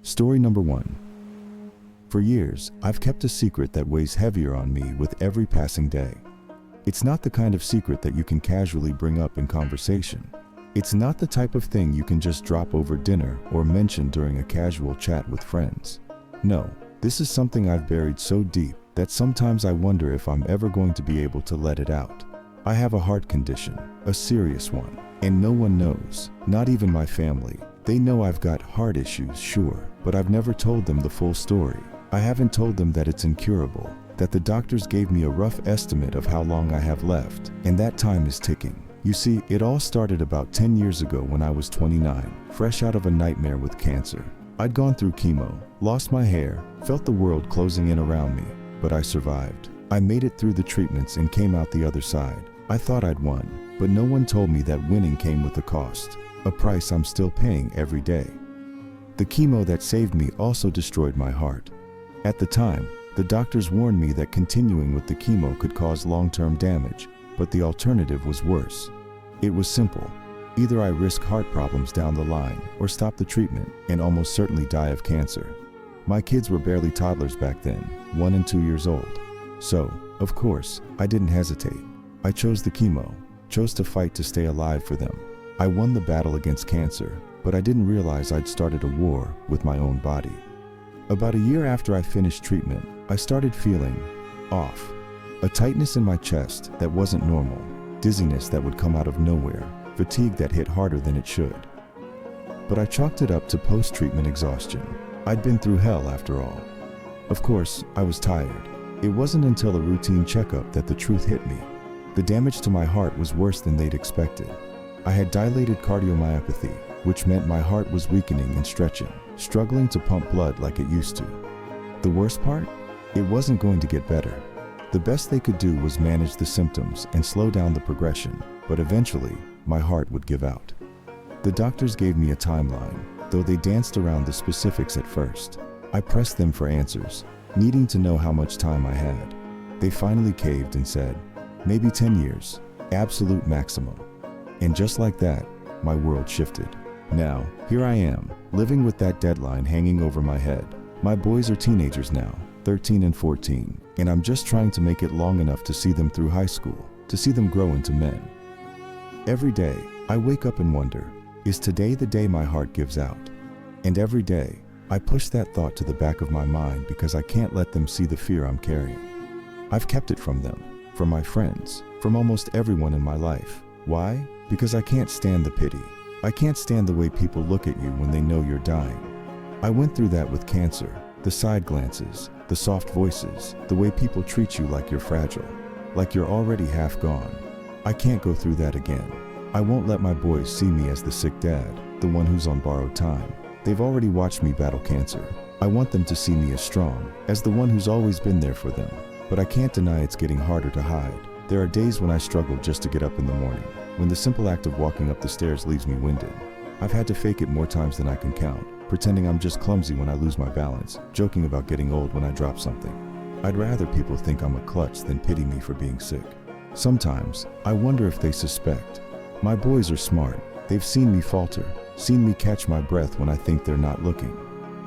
Story number 1. For years, I've kept a secret that weighs heavier on me with every passing day. It's not the kind of secret that you can casually bring up in conversation. It's not the type of thing you can just drop over dinner or mention during a casual chat with friends. No, this is something I've buried so deep that sometimes I wonder if I'm ever going to be able to let it out. I have a heart condition, a serious one, and no one knows, not even my family. They know I've got heart issues, sure, but I've never told them the full story. I haven't told them that it's incurable, that the doctors gave me a rough estimate of how long I have left, and that time is ticking. You see, it all started about 10 years ago when I was 29, fresh out of a nightmare with cancer. I'd gone through chemo, lost my hair, felt the world closing in around me, but I survived. I made it through the treatments and came out the other side. I thought I'd won, but no one told me that winning came with a cost, a price I'm still paying every day. The chemo that saved me also destroyed my heart. At the time, the doctors warned me that continuing with the chemo could cause long-term damage, but the alternative was worse. It was simple. Either I risk heart problems down the line or stop the treatment and almost certainly die of cancer. My kids were barely toddlers back then, 1 and 2 years old. So, of course, I didn't hesitate. I chose the chemo, chose to fight to stay alive for them. I won the battle against cancer, but I didn't realize I'd started a war with my own body. About a year after I finished treatment, I started feeling off. A tightness in my chest that wasn't normal, dizziness that would come out of nowhere, fatigue that hit harder than it should. But I chalked it up to post-treatment exhaustion. I'd been through hell after all. Of course, I was tired. It wasn't until a routine checkup that the truth hit me. The damage to my heart was worse than they'd expected. I had dilated cardiomyopathy, which meant my heart was weakening and stretching, struggling to pump blood like it used to. The worst part? It wasn't going to get better. The best they could do was manage the symptoms and slow down the progression, but eventually, my heart would give out. The doctors gave me a timeline, though they danced around the specifics at first. I pressed them for answers, needing to know how much time I had. They finally caved and said, maybe 10 years, absolute maximum. And just like that, my world shifted. Now, here I am, living with that deadline hanging over my head. My boys are teenagers now, 13 and 14, and I'm just trying to make it long enough to see them through high school, to see them grow into men. Every day, I wake up and wonder, is today the day my heart gives out? And every day, I push that thought to the back of my mind because I can't let them see the fear I'm carrying. I've kept it from them, from my friends, from almost everyone in my life. Why? Because I can't stand the pity. I can't stand the way people look at you when they know you're dying. I went through that with cancer, the side glances, the soft voices, the way people treat you like you're fragile, like you're already half gone. I can't go through that again. I won't let my boys see me as the sick dad, the one who's on borrowed time. They've already watched me battle cancer. I want them to see me as strong, as the one who's always been there for them. But I can't deny it's getting harder to hide. There are days when I struggle just to get up in the morning, when the simple act of walking up the stairs leaves me winded. I've had to fake it more times than I can count, pretending I'm just clumsy when I lose my balance, joking about getting old when I drop something. I'd rather people think I'm a klutz than pity me for being sick. Sometimes, I wonder if they suspect. My boys are smart. They've seen me falter, seen me catch my breath when I think they're not looking.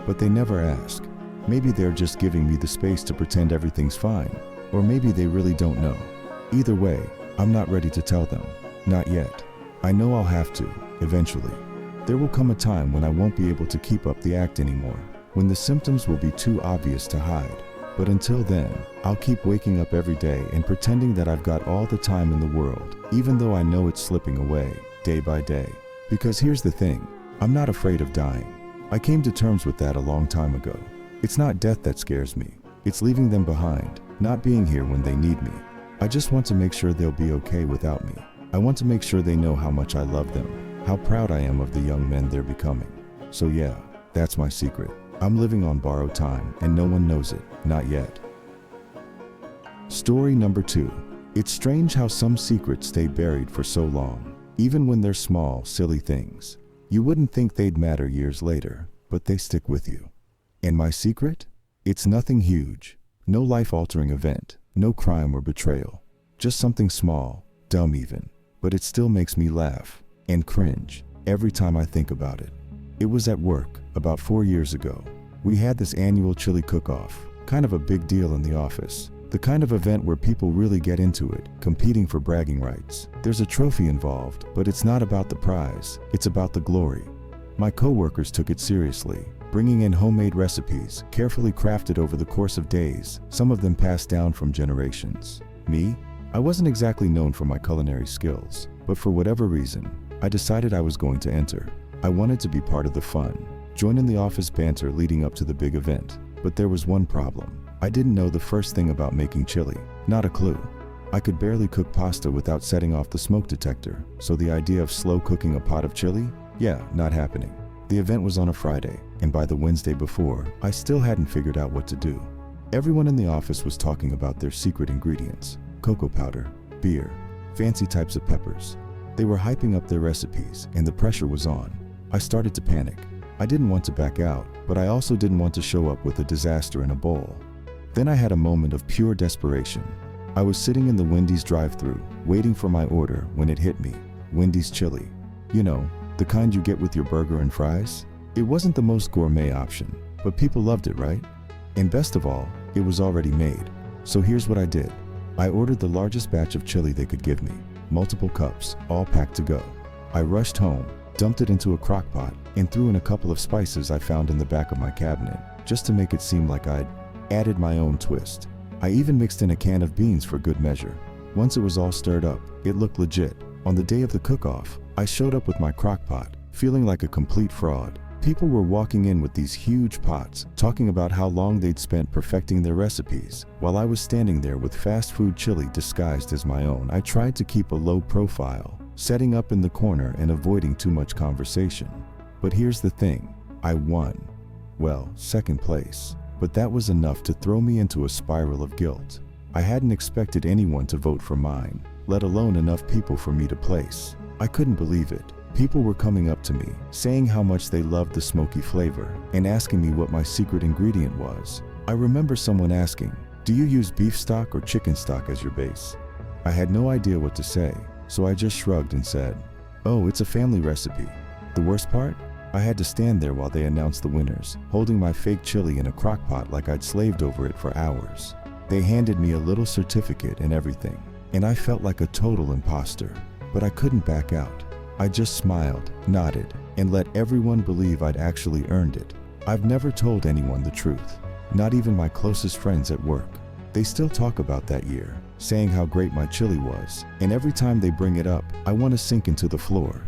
But they never ask. Maybe they're just giving me the space to pretend everything's fine, or maybe they really don't know. Either way, I'm not ready to tell them. Not yet. I know I'll have to, eventually. There will come a time when I won't be able to keep up the act anymore, when the symptoms will be too obvious to hide. But until then, I'll keep waking up every day and pretending that I've got all the time in the world, even though I know it's slipping away, day by day. Because here's the thing, I'm not afraid of dying. I came to terms with that a long time ago. It's not death that scares me. It's leaving them behind, not being here when they need me. I just want to make sure they'll be okay without me. I want to make sure they know how much I love them, how proud I am of the young men they're becoming. So yeah, that's my secret. I'm living on borrowed time and no one knows it, not yet. Story number 2. It's strange how some secrets stay buried for so long, even when they're small, silly things. You wouldn't think they'd matter years later, but they stick with you. And my secret? It's nothing huge, no life-altering event, no crime or betrayal, just something small, dumb even, but it still makes me laugh and cringe every time I think about it. It was at work, about 4 years ago. We had this annual chili cook-off, kind of a big deal in the office. The kind of event where people really get into it, competing for bragging rights. There's a trophy involved, but it's not about the prize, it's about the glory. My coworkers took it seriously, bringing in homemade recipes, carefully crafted over the course of days, some of them passed down from generations. Me? I wasn't exactly known for my culinary skills, but for whatever reason, I decided I was going to enter. I wanted to be part of the fun, join in the office banter leading up to the big event. But there was one problem. I didn't know the first thing about making chili, not a clue. I could barely cook pasta without setting off the smoke detector, so the idea of slow cooking a pot of chili? Yeah, not happening. The event was on a Friday, and by the Wednesday before, I still hadn't figured out what to do. Everyone in the office was talking about their secret ingredients: cocoa powder, beer, fancy types of peppers. They were hyping up their recipes, and the pressure was on. I started to panic. I didn't want to back out, but I also didn't want to show up with a disaster in a bowl. Then I had a moment of pure desperation. I was sitting in the Wendy's drive-thru, waiting for my order when it hit me. Wendy's chili. You know, the kind you get with your burger and fries? It wasn't the most gourmet option, but people loved it, right? And best of all, it was already made. So here's what I did. I ordered the largest batch of chili they could give me, multiple cups, all packed to go. I rushed home, dumped it into a crock pot, and threw in a couple of spices I found in the back of my cabinet, just to make it seem like I'd added my own twist. I even mixed in a can of beans for good measure. Once it was all stirred up, it looked legit. On the day of the cook-off, I showed up with my crock pot, feeling like a complete fraud. People were walking in with these huge pots, talking about how long they'd spent perfecting their recipes. While I was standing there with fast food chili disguised as my own, I tried to keep a low profile, setting up in the corner and avoiding too much conversation. But here's the thing, I won. Well, second place. But that was enough to throw me into a spiral of guilt. I hadn't expected anyone to vote for mine, let alone enough people for me to place. I couldn't believe it. People were coming up to me, saying how much they loved the smoky flavor, and asking me what my secret ingredient was. I remember someone asking, "Do you use beef stock or chicken stock as your base?" I had no idea what to say, so I just shrugged and said, "Oh, it's a family recipe." The worst part? I had to stand there while they announced the winners, holding my fake chili in a crock pot like I'd slaved over it for hours. They handed me a little certificate and everything, and I felt like a total imposter. But I couldn't back out. I just smiled, nodded, and let everyone believe I'd actually earned it. I've never told anyone the truth, not even my closest friends at work. They still talk about that year, saying how great my chili was, and every time they bring it up, I want to sink into the floor.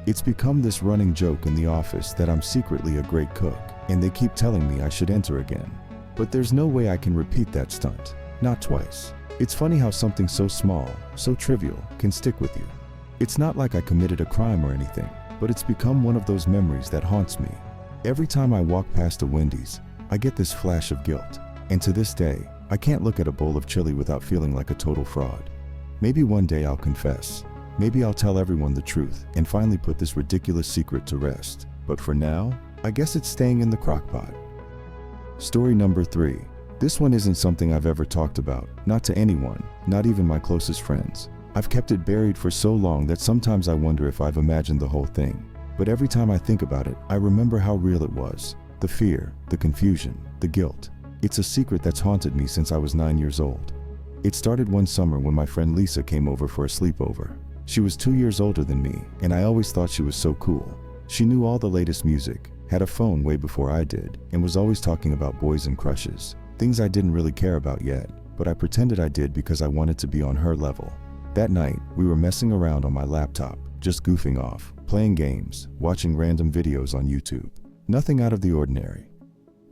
It's become this running joke in the office that I'm secretly a great cook, and they keep telling me I should enter again. But there's no way I can repeat that stunt, not twice. It's funny how something so small, so trivial, can stick with you. It's not like I committed a crime or anything, but it's become one of those memories that haunts me. Every time I walk past a Wendy's, I get this flash of guilt, and to this day, I can't look at a bowl of chili without feeling like a total fraud. Maybe one day I'll confess. Maybe I'll tell everyone the truth and finally put this ridiculous secret to rest. But for now, I guess it's staying in the crockpot. Story number 3. This one isn't something I've ever talked about, not to anyone, not even my closest friends. I've kept it buried for so long that sometimes I wonder if I've imagined the whole thing. But every time I think about it, I remember how real it was. The fear, the confusion, the guilt. It's a secret that's haunted me since I was 9 years old. It started one summer when my friend Lisa came over for a sleepover. She was 2 years older than me, and I always thought she was so cool. She knew all the latest music, had a phone way before I did, and was always talking about boys and crushes. Things I didn't really care about yet, but I pretended I did because I wanted to be on her level. That night, we were messing around on my laptop, just goofing off, playing games, watching random videos on YouTube. Nothing out of the ordinary.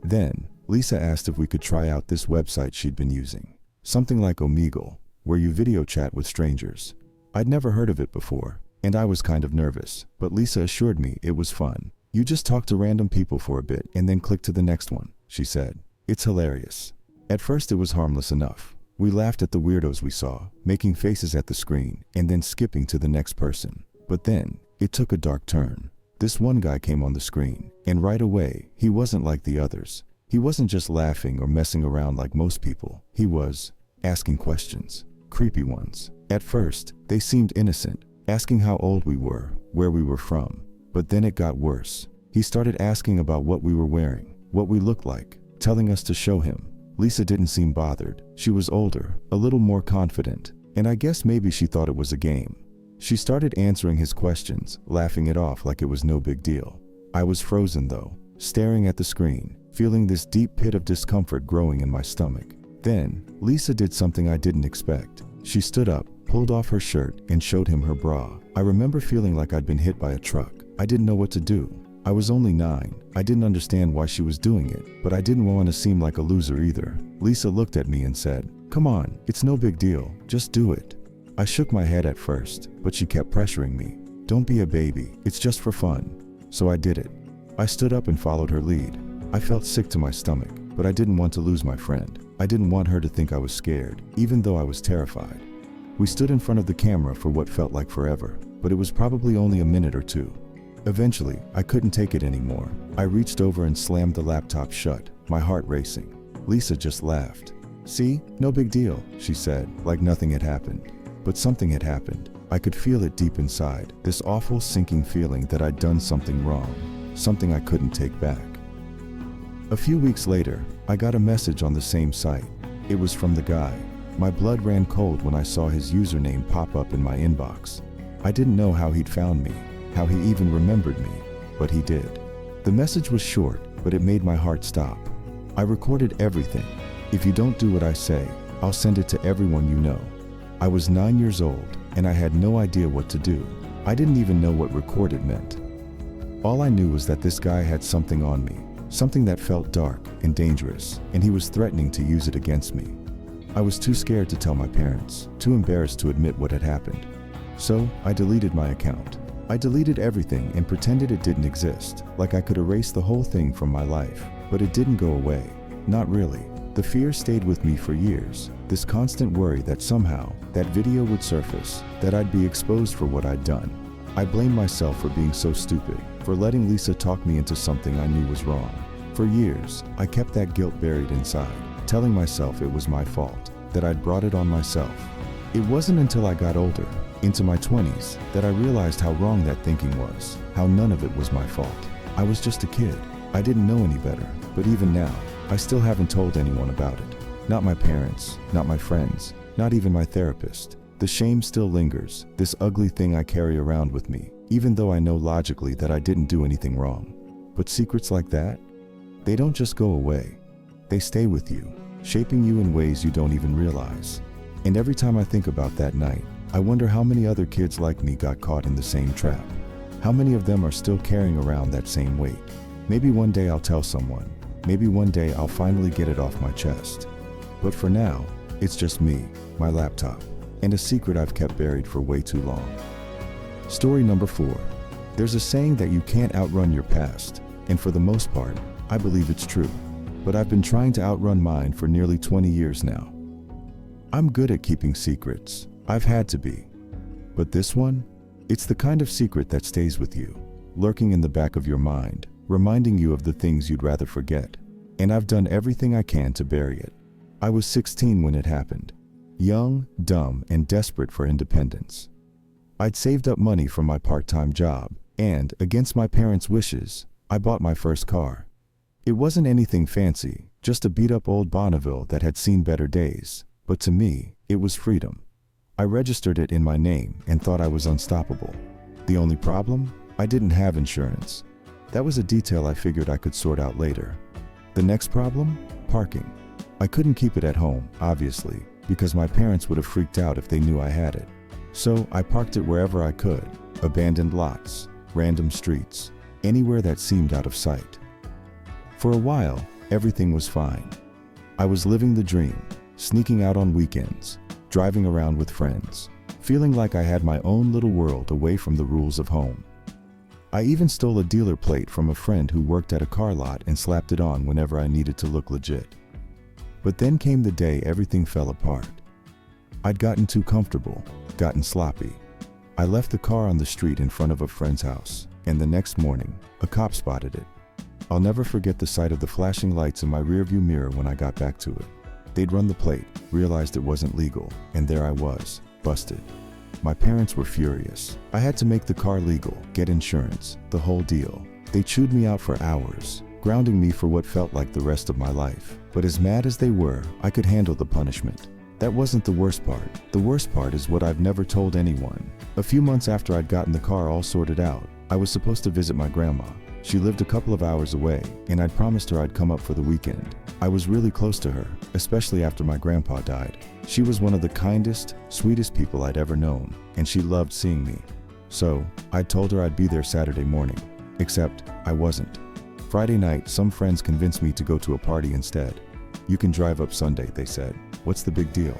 Then, Lisa asked if we could try out this website she'd been using. Something like Omegle, where you video chat with strangers. I'd never heard of it before, and I was kind of nervous, but Lisa assured me it was fun. You just talk to random people for a bit and then click to the next one, she said. It's hilarious. At first it was harmless enough. We laughed at the weirdos we saw, making faces at the screen and then skipping to the next person. But then, it took a dark turn. This one guy came on the screen, and right away, he wasn't like the others. He wasn't just laughing or messing around like most people. He was asking questions, creepy ones. At first, they seemed innocent, asking how old we were, where we were from. But then it got worse. He started asking about what we were wearing, what we looked like, telling us to show him. Lisa didn't seem bothered. She was older, a little more confident, and I guess maybe she thought it was a game. She started answering his questions, laughing it off like it was no big deal. I was frozen though, staring at the screen, feeling this deep pit of discomfort growing in my stomach. Then, Lisa did something I didn't expect. She stood up, pulled off her shirt, and showed him her bra. I remember feeling like I'd been hit by a truck. I didn't know what to do. I was only 9. I didn't understand why she was doing it, but I didn't want to seem like a loser either. Lisa looked at me and said, "Come on, it's no big deal, just do it." I shook my head at first, but she kept pressuring me. "Don't be a baby, it's just for fun." So I did it. I stood up and followed her lead. I felt sick to my stomach, but I didn't want to lose my friend. I didn't want her to think I was scared, even though I was terrified. We stood in front of the camera for what felt like forever, but it was probably only a minute or two. Eventually, I couldn't take it anymore. I reached over and slammed the laptop shut, my heart racing. Lisa just laughed. "See, no big deal," she said, like nothing had happened. But something had happened. I could feel it deep inside, this awful sinking feeling that I'd done something wrong, something I couldn't take back. A few weeks later, I got a message on the same site. It was from the guy. My blood ran cold when I saw his username pop up in my inbox. I didn't know how he'd found me, how he even remembered me, but he did. The message was short, but it made my heart stop. I recorded everything. "If you don't do what I say, I'll send it to everyone you know." I was 9 years old, and I had no idea what to do. I didn't even know what recorded meant. All I knew was that this guy had something on me, something that felt dark and dangerous, and he was threatening to use it against me. I was too scared to tell my parents, too embarrassed to admit what had happened. So I deleted my account. I deleted everything and pretended it didn't exist, like I could erase the whole thing from my life. But it didn't go away. Not really. The fear stayed with me for years, this constant worry that somehow that video would surface, that I'd be exposed for what I'd done. I blamed myself for being so stupid, for letting Lisa talk me into something I knew was wrong. For years, I kept that guilt buried inside, telling myself it was my fault, that I'd brought it on myself. It wasn't until I got older, into my 20s, that I realized how wrong that thinking was, how none of it was my fault. I was just a kid. I didn't know any better, but even now, I still haven't told anyone about it. Not my parents, not my friends, not even my therapist. The shame still lingers, this ugly thing I carry around with me, even though I know logically that I didn't do anything wrong. But secrets like that, they don't just go away. They stay with you, shaping you in ways you don't even realize. And every time I think about that night, I wonder how many other kids like me got caught in the same trap. How many of them are still carrying around that same weight? Maybe one day I'll tell someone. Maybe one day I'll finally get it off my chest. But for now, it's just me, my laptop, and a secret I've kept buried for way too long. Story number 4. There's a saying that you can't outrun your past, and for the most part, I believe it's true. But I've been trying to outrun mine for nearly 20 years now. I'm good at keeping secrets. I've had to be. But this one? It's the kind of secret that stays with you, lurking in the back of your mind, reminding you of the things you'd rather forget. And I've done everything I can to bury it. I was 16 when it happened. Young, dumb, and desperate for independence. I'd saved up money from my part-time job, and, against my parents' wishes, I bought my first car. It wasn't anything fancy, just a beat-up old Bonneville that had seen better days. But to me, it was freedom. I registered it in my name and thought I was unstoppable. The only problem? I didn't have insurance. That was a detail I figured I could sort out later. The next problem? Parking. I couldn't keep it at home, obviously, because my parents would have freaked out if they knew I had it. So I parked it wherever I could, abandoned lots, random streets, anywhere that seemed out of sight. For a while, everything was fine. I was living the dream, sneaking out on weekends, driving around with friends, feeling like I had my own little world away from the rules of home. I even stole a dealer plate from a friend who worked at a car lot and slapped it on whenever I needed to look legit. But then came the day everything fell apart. I'd gotten too comfortable, gotten sloppy. I left the car on the street in front of a friend's house, and the next morning, a cop spotted it. I'll never forget the sight of the flashing lights in my rearview mirror when I got back to it. They'd run the plate, realized it wasn't legal, and there I was, busted. My parents were furious. I had to make the car legal, get insurance, the whole deal. They chewed me out for hours, grounding me for what felt like the rest of my life. But as mad as they were, I could handle the punishment. That wasn't the worst part. The worst part is what I've never told anyone. A few months after I'd gotten the car all sorted out, I was supposed to visit my grandma. She lived a couple of hours away, and I'd promised her I'd come up for the weekend. I was really close to her, especially after my grandpa died. She was one of the kindest, sweetest people I'd ever known, and she loved seeing me. So, I told her I'd be there Saturday morning. Except, I wasn't. Friday night, some friends convinced me to go to a party instead. "You can drive up Sunday," they said. "What's the big deal?"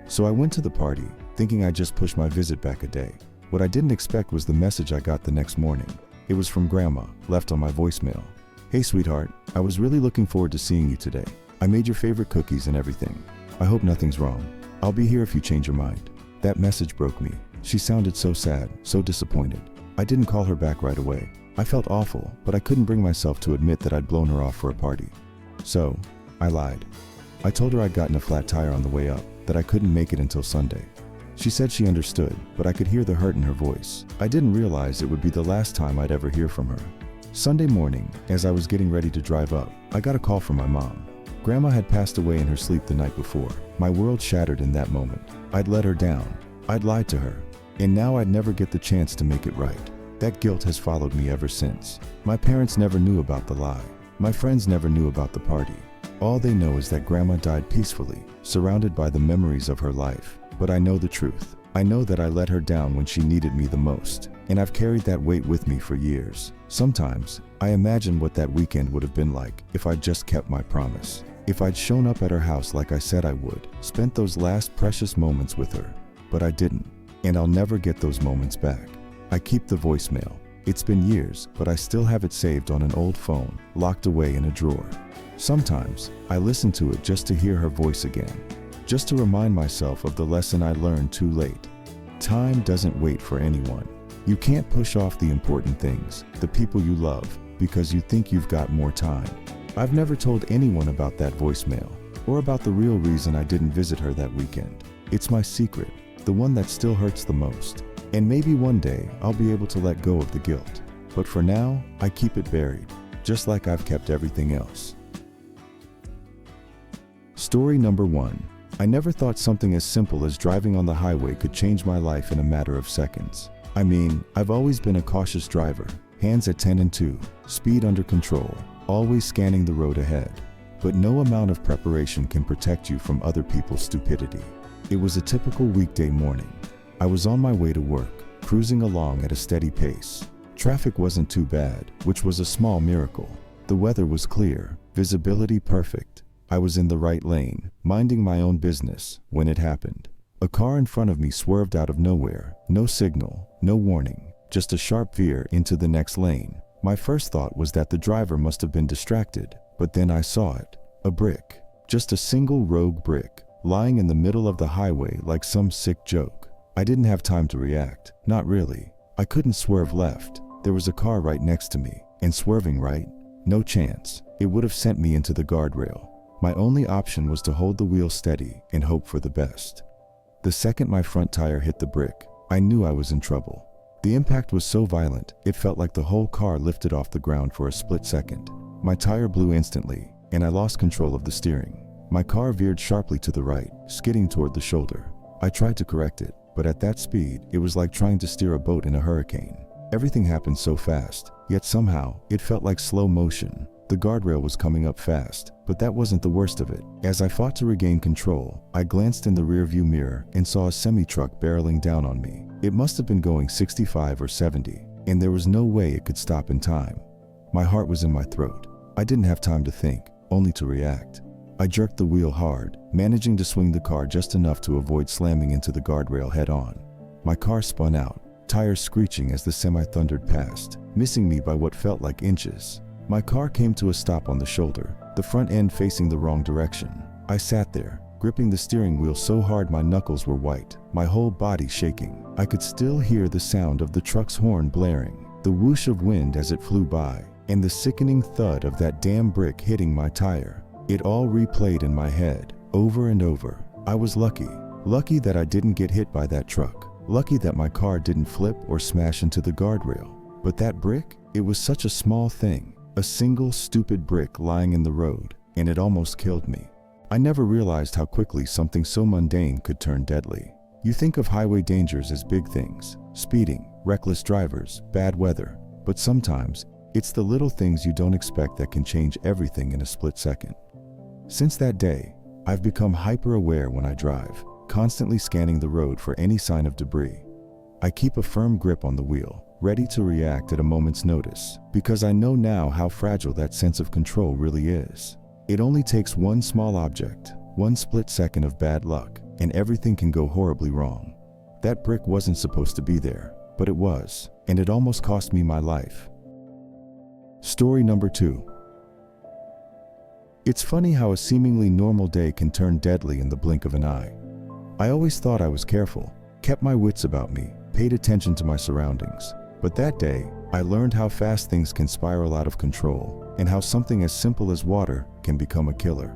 So I went to the party, thinking I'd just push my visit back a day. What I didn't expect was the message I got the next morning. It was from Grandma, left on my voicemail. "Hey sweetheart, I was really looking forward to seeing you today. I made your favorite cookies and everything. I hope nothing's wrong. I'll be here if you change your mind." That message broke me. She sounded so sad, so disappointed. I didn't call her back right away. I felt awful, but I couldn't bring myself to admit that I'd blown her off for a party. So, I lied. I told her I'd gotten a flat tire on the way up, that I couldn't make it until Sunday. She said she understood, but I could hear the hurt in her voice. I didn't realize it would be the last time I'd ever hear from her. Sunday morning, as I was getting ready to drive up, I got a call from my mom. Grandma had passed away in her sleep the night before. My world shattered in that moment. I'd let her down. I'd lied to her. And now I'd never get the chance to make it right. That guilt has followed me ever since. My parents never knew about the lie. My friends never knew about the party. All they know is that Grandma died peacefully, surrounded by the memories of her life. But I know the truth. I know that I let her down when she needed me the most, and I've carried that weight with me for years. Sometimes, I imagine what that weekend would have been like if I'd just kept my promise. If I'd shown up at her house like I said I would, spent those last precious moments with her. But I didn't, and I'll never get those moments back. I keep the voicemail. It's been years, but I still have it saved on an old phone, locked away in a drawer. Sometimes, I listen to it just to hear her voice again, just to remind myself of the lesson I learned too late. Time doesn't wait for anyone. You can't push off the important things, the people you love, because you think you've got more time. I've never told anyone about that voicemail, or about the real reason I didn't visit her that weekend. It's my secret, the one that still hurts the most. And maybe one day I'll be able to let go of the guilt. But for now, I keep it buried, just like I've kept everything else. Story number 1. I never thought something as simple as driving on the highway could change my life in a matter of seconds. I mean, I've always been a cautious driver, hands at 10 and 2, speed under control, always scanning the road ahead. But no amount of preparation can protect you from other people's stupidity. It was a typical weekday morning. I was on my way to work, cruising along at a steady pace. Traffic wasn't too bad, which was a small miracle. The weather was clear, visibility perfect. I was in the right lane, minding my own business, when it happened. A car in front of me swerved out of nowhere. No signal, no warning, just a sharp veer into the next lane. My first thought was that the driver must have been distracted, but then I saw it. A brick. Just a single rogue brick, lying in the middle of the highway like some sick joke. I didn't have time to react, not really. I couldn't swerve left. There was a car right next to me, and swerving right? No chance. It would have sent me into the guardrail. My only option was to hold the wheel steady and hope for the best. The second my front tire hit the brick, I knew I was in trouble. The impact was so violent, it felt like the whole car lifted off the ground for a split second. My tire blew instantly, and I lost control of the steering. My car veered sharply to the right, skidding toward the shoulder. I tried to correct it, but at that speed, it was like trying to steer a boat in a hurricane. Everything happened so fast, yet somehow, it felt like slow motion. The guardrail was coming up fast, but that wasn't the worst of it. As I fought to regain control, I glanced in the rearview mirror and saw a semi-truck barreling down on me. It must have been going 65 or 70, and there was no way it could stop in time. My heart was in my throat. I didn't have time to think, only to react. I jerked the wheel hard, managing to swing the car just enough to avoid slamming into the guardrail head-on. My car spun out, tires screeching as the semi thundered past, missing me by what felt like inches. My car came to a stop on the shoulder, the front end facing the wrong direction. I sat there, gripping the steering wheel so hard my knuckles were white, my whole body shaking. I could still hear the sound of the truck's horn blaring, the whoosh of wind as it flew by, and the sickening thud of that damn brick hitting my tire. It all replayed in my head, over and over. I was lucky. Lucky that I didn't get hit by that truck. Lucky that my car didn't flip or smash into the guardrail. But that brick? It was such a small thing, a single stupid brick lying in the road, and it almost killed me. I never realized how quickly something so mundane could turn deadly. You think of highway dangers as big things, speeding, reckless drivers, bad weather, but sometimes it's the little things you don't expect that can change everything in a split second. Since that day, I've become hyper-aware when I drive, constantly scanning the road for any sign of debris. I keep a firm grip on the wheel, ready to react at a moment's notice, because I know now how fragile that sense of control really is. It only takes one small object, one split second of bad luck, and everything can go horribly wrong. That brick wasn't supposed to be there, but it was, and it almost cost me my life. Story number 2. It's funny how a seemingly normal day can turn deadly in the blink of an eye. I always thought I was careful, kept my wits about me, paid attention to my surroundings. But that day, I learned how fast things can spiral out of control, and how something as simple as water can become a killer.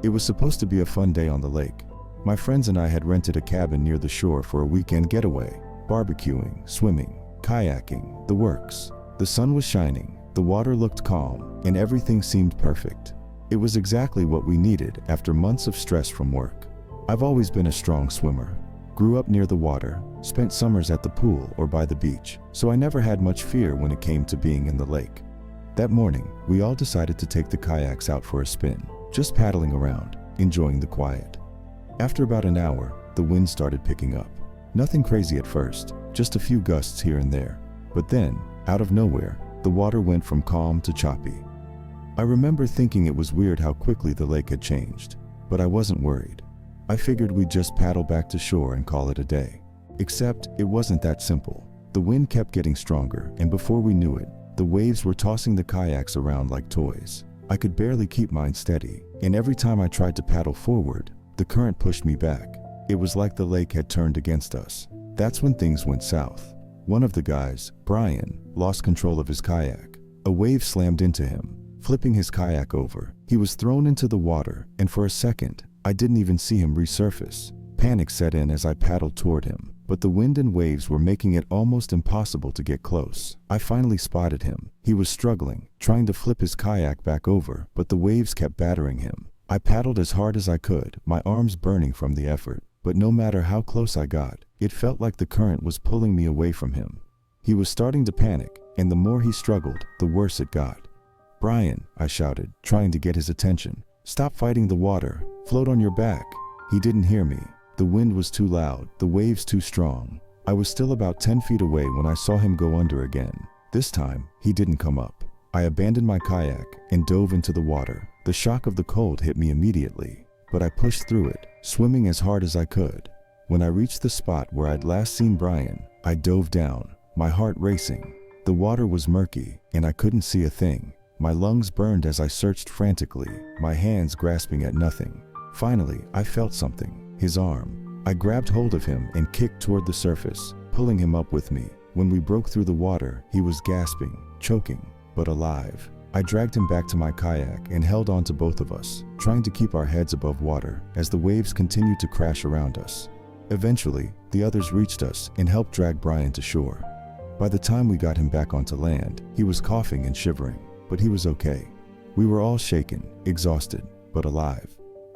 It was supposed to be a fun day on the lake. My friends and I had rented a cabin near the shore for a weekend getaway, barbecuing, swimming, kayaking, the works. The sun was shining, the water looked calm, and everything seemed perfect. It was exactly what we needed after months of stress from work. I've always been a strong swimmer. Grew up near the water, spent summers at the pool or by the beach, so I never had much fear when it came to being in the lake. That morning, we all decided to take the kayaks out for a spin, just paddling around, enjoying the quiet. After about an hour, the wind started picking up. Nothing crazy at first, just a few gusts here and there. But then, out of nowhere, the water went from calm to choppy. I remember thinking it was weird how quickly the lake had changed, but I wasn't worried. I figured we'd just paddle back to shore and call it a day. Except it wasn't that simple. The wind kept getting stronger, and before we knew it, the waves were tossing the kayaks around like toys. I could barely keep mine steady, and every time I tried to paddle forward, the current pushed me back. It was like the lake had turned against us. That's when things went south. One of the guys, Brian, lost control of his kayak. A wave slammed into him, flipping his kayak over. He was thrown into the water, and for a second, I didn't even see him resurface. Panic set in as I paddled toward him, but the wind and waves were making it almost impossible to get close. I finally spotted him. He was struggling, trying to flip his kayak back over, but the waves kept battering him. I paddled as hard as I could, my arms burning from the effort, but no matter how close I got, it felt like the current was pulling me away from him. He was starting to panic, and the more he struggled, the worse it got. "Brian," I shouted, trying to get his attention. "Stop fighting the water. Float on your back." He didn't hear me. The wind was too loud, the waves too strong. I was still about 10 feet away when I saw him go under again. This time, he didn't come up. I abandoned my kayak and dove into the water. The shock of the cold hit me immediately, but I pushed through it, swimming as hard as I could. When I reached the spot where I'd last seen Brian, I dove down, my heart racing. The water was murky, and I couldn't see a thing. My lungs burned as I searched frantically, my hands grasping at nothing. Finally, I felt something, his arm. I grabbed hold of him and kicked toward the surface, pulling him up with me. When we broke through the water, he was gasping, choking, but alive. I dragged him back to my kayak and held on to both of us, trying to keep our heads above water as the waves continued to crash around us. Eventually, the others reached us and helped drag Brian to shore. By the time we got him back onto land, he was coughing and shivering, but he was okay. We were all shaken, exhausted, but alive.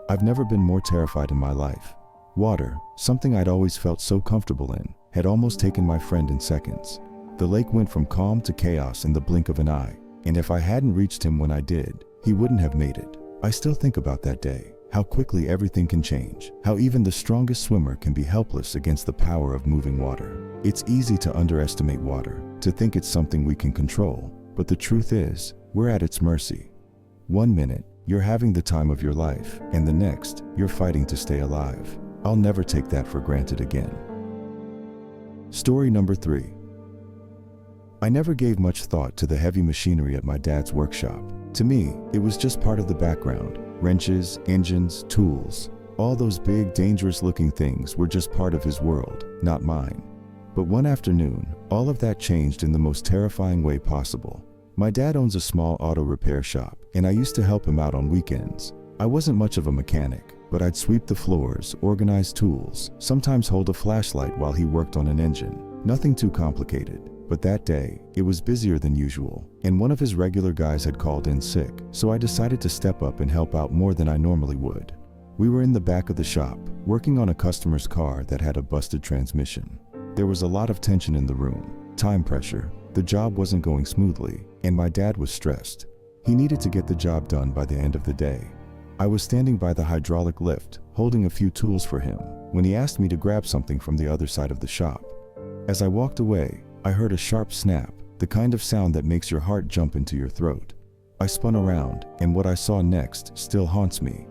I've never been more terrified in my life. Water, something I'd always felt so comfortable in, had almost taken my friend in seconds. The lake went from calm to chaos in the blink of an eye, and if I hadn't reached him when I did, he wouldn't have made it. I still think about that day, how quickly everything can change, how even the strongest swimmer can be helpless against the power of moving water. It's easy to underestimate water, to think it's something we can control, but the truth is, we're at its mercy. One minute, you're having the time of your life, and the next, you're fighting to stay alive. I'll never take that for granted again. Story number 3. I never gave much thought to the heavy machinery at my dad's workshop. To me, it was just part of the background. Wrenches, engines, tools. All those big, dangerous-looking things were just part of his world, not mine. But one afternoon, all of that changed in the most terrifying way possible. My dad owns a small auto repair shop, and I used to help him out on weekends. I wasn't much of a mechanic, but I'd sweep the floors, organize tools, sometimes hold a flashlight while he worked on an engine. Nothing too complicated, But that day, it was busier than usual, and one of his regular guys had called in sick, so I decided to step up and help out more than I normally would. We were in the back of the shop, working on a customer's car that had a busted transmission. There was a lot of tension in the room, time pressure, the job wasn't going smoothly, and my dad was stressed. He needed to get the job done by the end of the day. I was standing by the hydraulic lift, holding a few tools for him, when he asked me to grab something from the other side of the shop. As I walked away, I heard a sharp snap, the kind of sound that makes your heart jump into your throat. I spun around, and what I saw next still haunts me.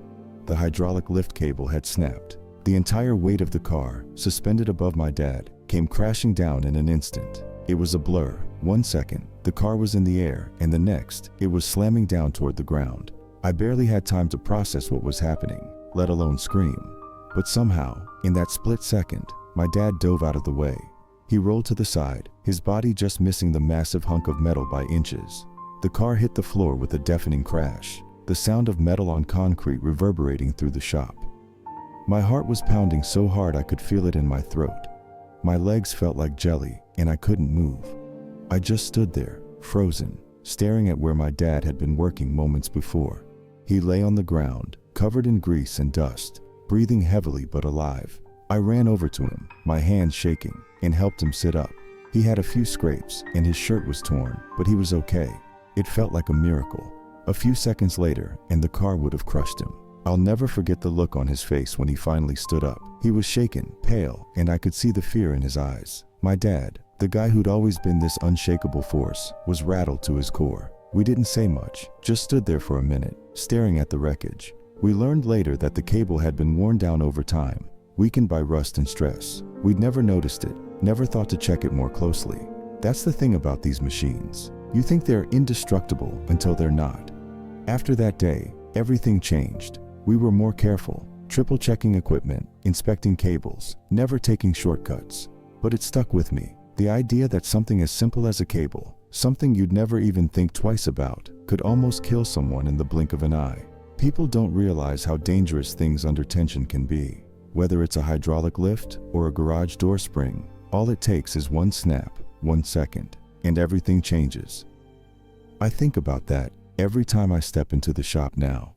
The hydraulic lift cable had snapped. The entire weight of the car, suspended above my dad, came crashing down in an instant. It was a blur. 1 second, the car was in the air, and the next, it was slamming down toward the ground. I barely had time to process what was happening, let alone scream. But somehow, in that split second, my dad dove out of the way. He rolled to the side, his body just missing the massive hunk of metal by inches. The car hit the floor with a deafening crash, the sound of metal on concrete reverberating through the shop. My heart was pounding so hard I could feel it in my throat. My legs felt like jelly, and I couldn't move. I just stood there, frozen, staring at where my dad had been working moments before. He lay on the ground, covered in grease and dust, breathing heavily but alive. I ran over to him, my hands shaking, and helped him sit up. He had a few scrapes, and his shirt was torn, but he was okay. It felt like a miracle. A few seconds later, and the car would have crushed him. I'll never forget the look on his face when he finally stood up. He was shaken, pale, and I could see the fear in his eyes. My dad, the guy who'd always been this unshakable force, was rattled to his core. We didn't say much, just stood there for a minute, staring at the wreckage. We learned later that the cable had been worn down over time, weakened by rust and stress. We'd never noticed it, never thought to check it more closely. That's the thing about these machines. You think they're indestructible until they're not. After that day, everything changed. We were more careful, triple checking equipment, inspecting cables, never taking shortcuts. But it stuck with me. The idea that something as simple as a cable, something you'd never even think twice about, could almost kill someone in the blink of an eye. People don't realize how dangerous things under tension can be. Whether it's a hydraulic lift or a garage door spring, all it takes is one snap, 1 second, and everything changes. I think about that every time I step into the shop now.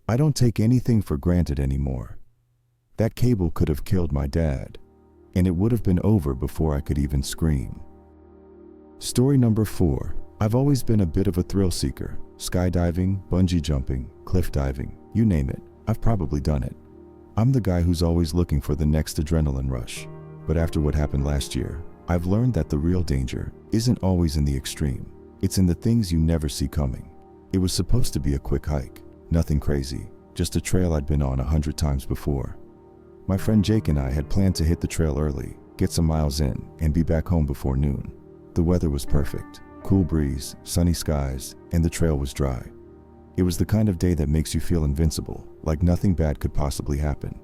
I don't take anything for granted anymore. That cable could have killed my dad, and it would have been over before I could even scream. Story number 4. I've always been a bit of a thrill seeker. Skydiving, bungee jumping, cliff diving, you name it, I've probably done it. I'm the guy who's always looking for the next adrenaline rush. But after what happened last year, I've learned that the real danger isn't always in the extreme. It's in the things you never see coming. It was supposed to be a quick hike, nothing crazy, just a trail I'd been on 100 times before. My friend Jake and I had planned to hit the trail early, get some miles in, and be back home before noon. The weather was perfect, cool breeze, sunny skies, and the trail was dry. It was the kind of day that makes you feel invincible, like nothing bad could possibly happen.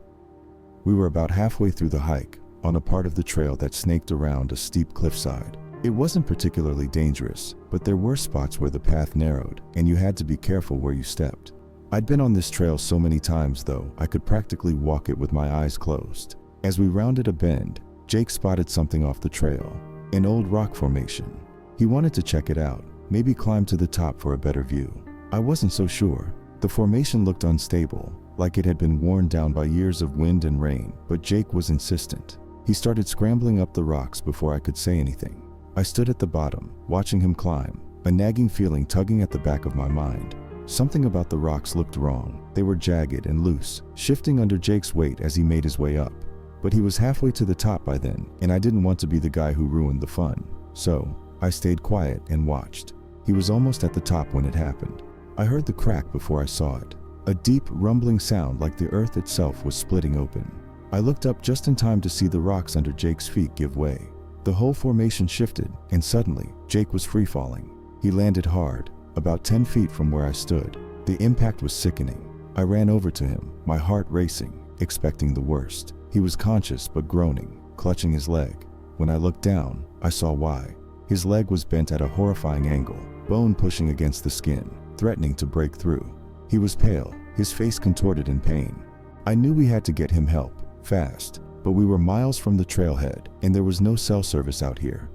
We were about halfway through the hike, on a part of the trail that snaked around a steep cliffside. It wasn't particularly dangerous, but there were spots where the path narrowed, and you had to be careful where you stepped. I'd been on this trail so many times though, I could practically walk it with my eyes closed. As we rounded a bend, Jake spotted something off the trail, an old rock formation. He wanted to check it out, maybe climb to the top for a better view. I wasn't so sure. The formation looked unstable, like it had been worn down by years of wind and rain, but Jake was insistent. He started scrambling up the rocks before I could say anything. I stood at the bottom, watching him climb, a nagging feeling tugging at the back of my mind. Something about the rocks looked wrong. They were jagged and loose, shifting under Jake's weight as he made his way up. But he was halfway to the top by then, and I didn't want to be the guy who ruined the fun. So, I stayed quiet and watched. He was almost at the top when it happened. I heard the crack before I saw it. A deep, rumbling sound like the earth itself was splitting open. I looked up just in time to see the rocks under Jake's feet give way. The whole formation shifted, and suddenly, Jake was free-falling. He landed hard, about 10 feet from where I stood. The impact was sickening. I ran over to him, my heart racing, expecting the worst. He was conscious but groaning, clutching his leg. When I looked down, I saw why. His leg was bent at a horrifying angle, bone pushing against the skin, threatening to break through. He was pale, his face contorted in pain. I knew we had to get him help, fast, but we were miles from the trailhead, and there was no cell service out here.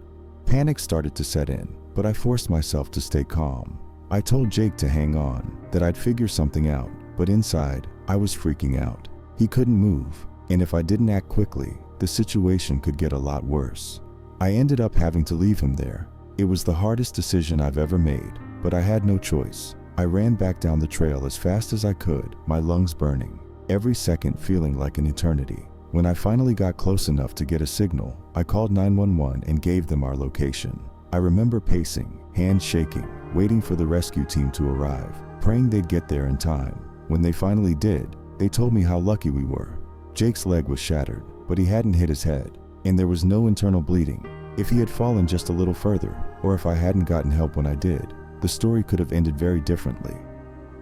Panic started to set in, but I forced myself to stay calm. I told Jake to hang on, that I'd figure something out, but inside, I was freaking out. He couldn't move, and if I didn't act quickly, the situation could get a lot worse. I ended up having to leave him there. It was the hardest decision I've ever made, but I had no choice. I ran back down the trail as fast as I could, my lungs burning, every second feeling like an eternity. When I finally got close enough to get a signal, I called 911 and gave them our location. I remember pacing, hands shaking, waiting for the rescue team to arrive, praying they'd get there in time. When they finally did, they told me how lucky we were. Jake's leg was shattered, but he hadn't hit his head, and there was no internal bleeding. If he had fallen just a little further, or if I hadn't gotten help when I did, the story could have ended very differently.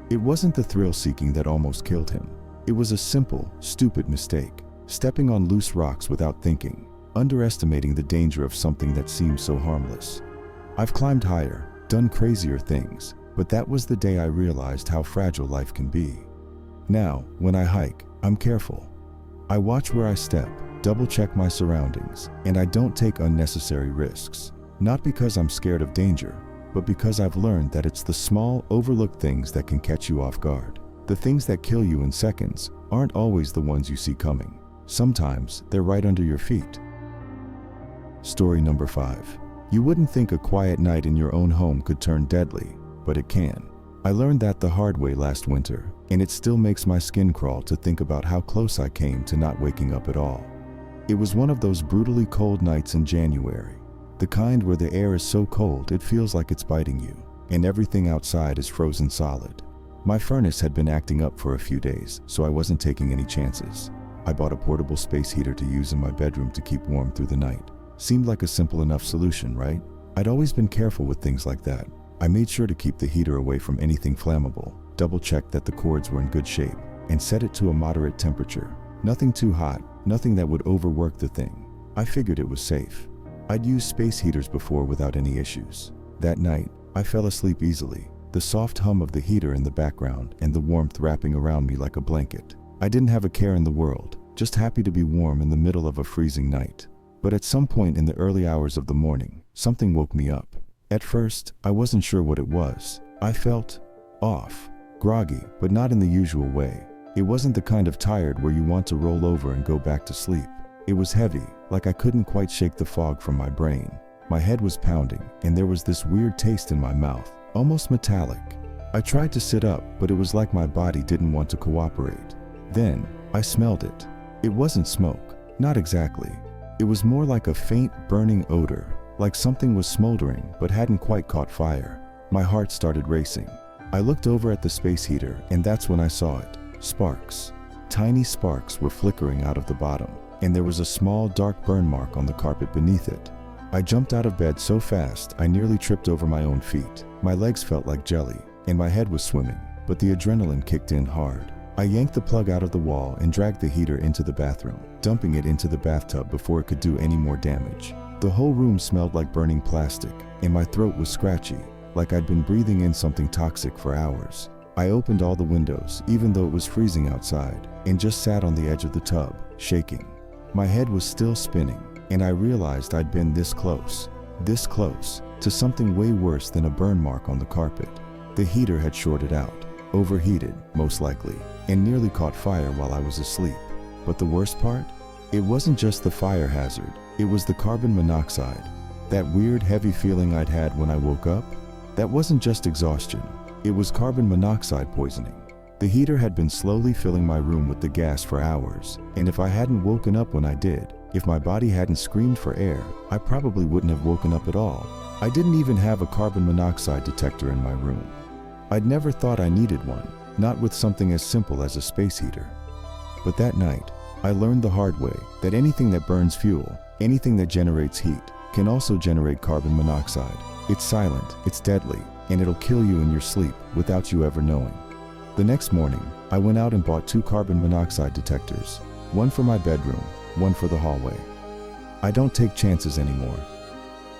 It wasn't the thrill-seeking that almost killed him. It was a simple, stupid mistake. Stepping on loose rocks without thinking, underestimating the danger of something that seems so harmless. I've climbed higher, done crazier things, but that was the day I realized how fragile life can be. Now, when I hike, I'm careful. I watch where I step, double-check my surroundings, and I don't take unnecessary risks. Not because I'm scared of danger, but because I've learned that it's the small, overlooked things that can catch you off guard. The things that kill you in seconds aren't always the ones you see coming. Sometimes they're right under your feet. Story number 5. You wouldn't think a quiet night in your own home could turn deadly, but it can. I learned that the hard way last winter, and it still makes my skin crawl to think about how close I came to not waking up at all. It was one of those brutally cold nights in January, the kind where the air is so cold it feels like it's biting you, and everything outside is frozen solid. My furnace had been acting up for a few days, so I wasn't taking any chances. I bought a portable space heater to use in my bedroom to keep warm through the night. Seemed like a simple enough solution, right? I'd always been careful with things like that. I made sure to keep the heater away from anything flammable, double-checked that the cords were in good shape, and set it to a moderate temperature. Nothing too hot, nothing that would overwork the thing. I figured it was safe. I'd used space heaters before without any issues. That night, I fell asleep easily, the soft hum of the heater in the background and the warmth wrapping around me like a blanket. I didn't have a care in the world, just happy to be warm in the middle of a freezing night. But at some point in the early hours of the morning, something woke me up. At first, I wasn't sure what it was. I felt off, groggy, but not in the usual way. It wasn't the kind of tired where you want to roll over and go back to sleep. It was heavy, like I couldn't quite shake the fog from my brain. My head was pounding, and there was this weird taste in my mouth, almost metallic. I tried to sit up, but it was like my body didn't want to cooperate. Then, I smelled it. It wasn't smoke, not exactly. It was more like a faint, burning odor, like something was smoldering but hadn't quite caught fire. My heart started racing. I looked over at the space heater, and that's when I saw it. Sparks. Tiny sparks were flickering out of the bottom, and there was a small, dark burn mark on the carpet beneath it. I jumped out of bed so fast, I nearly tripped over my own feet. My legs felt like jelly, and my head was swimming, but the adrenaline kicked in hard. I yanked the plug out of the wall and dragged the heater into the bathroom, dumping it into the bathtub before it could do any more damage. The whole room smelled like burning plastic, and my throat was scratchy, like I'd been breathing in something toxic for hours. I opened all the windows, even though it was freezing outside, and just sat on the edge of the tub, shaking. My head was still spinning, and I realized I'd been this close, to something way worse than a burn mark on the carpet. The heater had shorted out, overheated, most likely, and nearly caught fire while I was asleep. But the worst part? It wasn't just the fire hazard, it was the carbon monoxide. That weird, heavy feeling I'd had when I woke up? That wasn't just exhaustion, it was carbon monoxide poisoning. The heater had been slowly filling my room with the gas for hours, and if I hadn't woken up when I did, if my body hadn't screamed for air, I probably wouldn't have woken up at all. I didn't even have a carbon monoxide detector in my room. I'd never thought I needed one, not with something as simple as a space heater. But that night, I learned the hard way that anything that burns fuel, anything that generates heat, can also generate carbon monoxide. It's silent, it's deadly, and it'll kill you in your sleep without you ever knowing. The next morning, I went out and bought 2 carbon monoxide detectors, one for my bedroom, one for the hallway. I don't take chances anymore.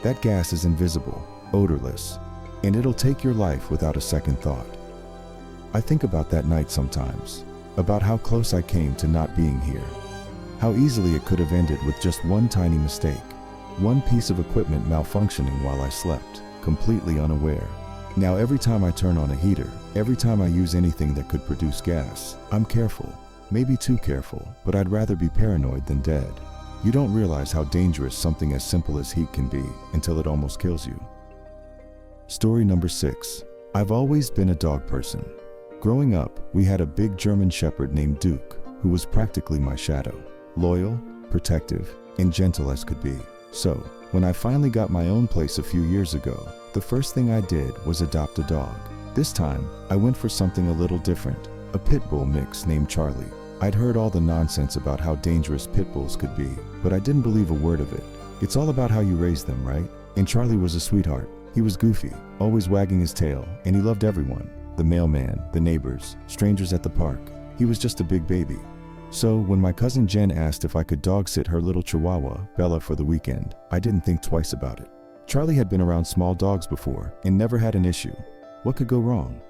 That gas is invisible, odorless, and it'll take your life without a second thought. I think about that night sometimes, about how close I came to not being here, how easily it could have ended with just one tiny mistake. One piece of equipment malfunctioning while I slept, completely unaware. Now every time I turn on a heater, every time I use anything that could produce gas, I'm careful. Maybe too careful, but I'd rather be paranoid than dead. You don't realize how dangerous something as simple as heat can be until it almost kills you. Story number 6. I've always been a dog person. Growing up, we had a big German Shepherd named Duke, who was practically my shadow. Loyal, protective, and gentle as could be. So, when I finally got my own place a few years ago, the first thing I did was adopt a dog. This time, I went for something a little different, a pit bull mix named Charlie. I'd heard all the nonsense about how dangerous pit bulls could be, but I didn't believe a word of it. It's all about how you raise them, right? And Charlie was a sweetheart. He was goofy, always wagging his tail, and he loved everyone. The mailman, the neighbors, strangers at the park. He was just a big baby. So, when my cousin Jen asked if I could dog sit her little chihuahua, Bella, for the weekend, I didn't think twice about it. Charlie had been around small dogs before and never had an issue. What could go wrong?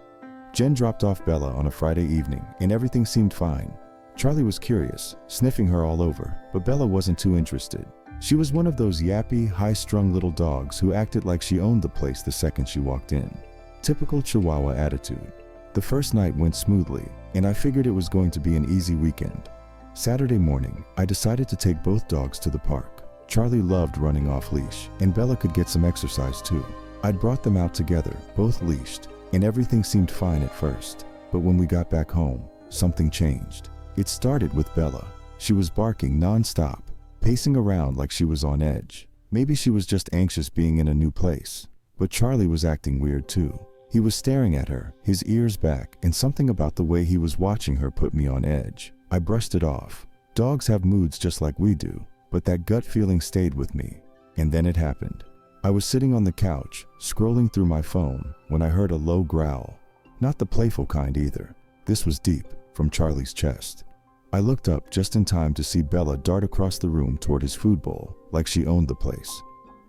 Jen dropped off Bella on a Friday evening and everything seemed fine. Charlie was curious, sniffing her all over, but Bella wasn't too interested. She was one of those yappy, high-strung little dogs who acted like she owned the place the second she walked in. Typical Chihuahua attitude. The first night went smoothly, and I figured it was going to be an easy weekend. Saturday morning, I decided to take both dogs to the park. Charlie loved running off leash, and Bella could get some exercise too. I'd brought them out together, both leashed, and everything seemed fine at first. But when we got back home, something changed. It started with Bella. She was barking non-stop, pacing around like she was on edge. Maybe she was just anxious being in a new place. But Charlie was acting weird too. He was staring at her, his ears back, and something about the way he was watching her put me on edge. I brushed it off. Dogs have moods just like we do, but that gut feeling stayed with me. And then it happened. I was sitting on the couch, scrolling through my phone, when I heard a low growl. Not the playful kind either. This was deep, from Charlie's chest. I looked up just in time to see Bella dart across the room toward his food bowl, like she owned the place.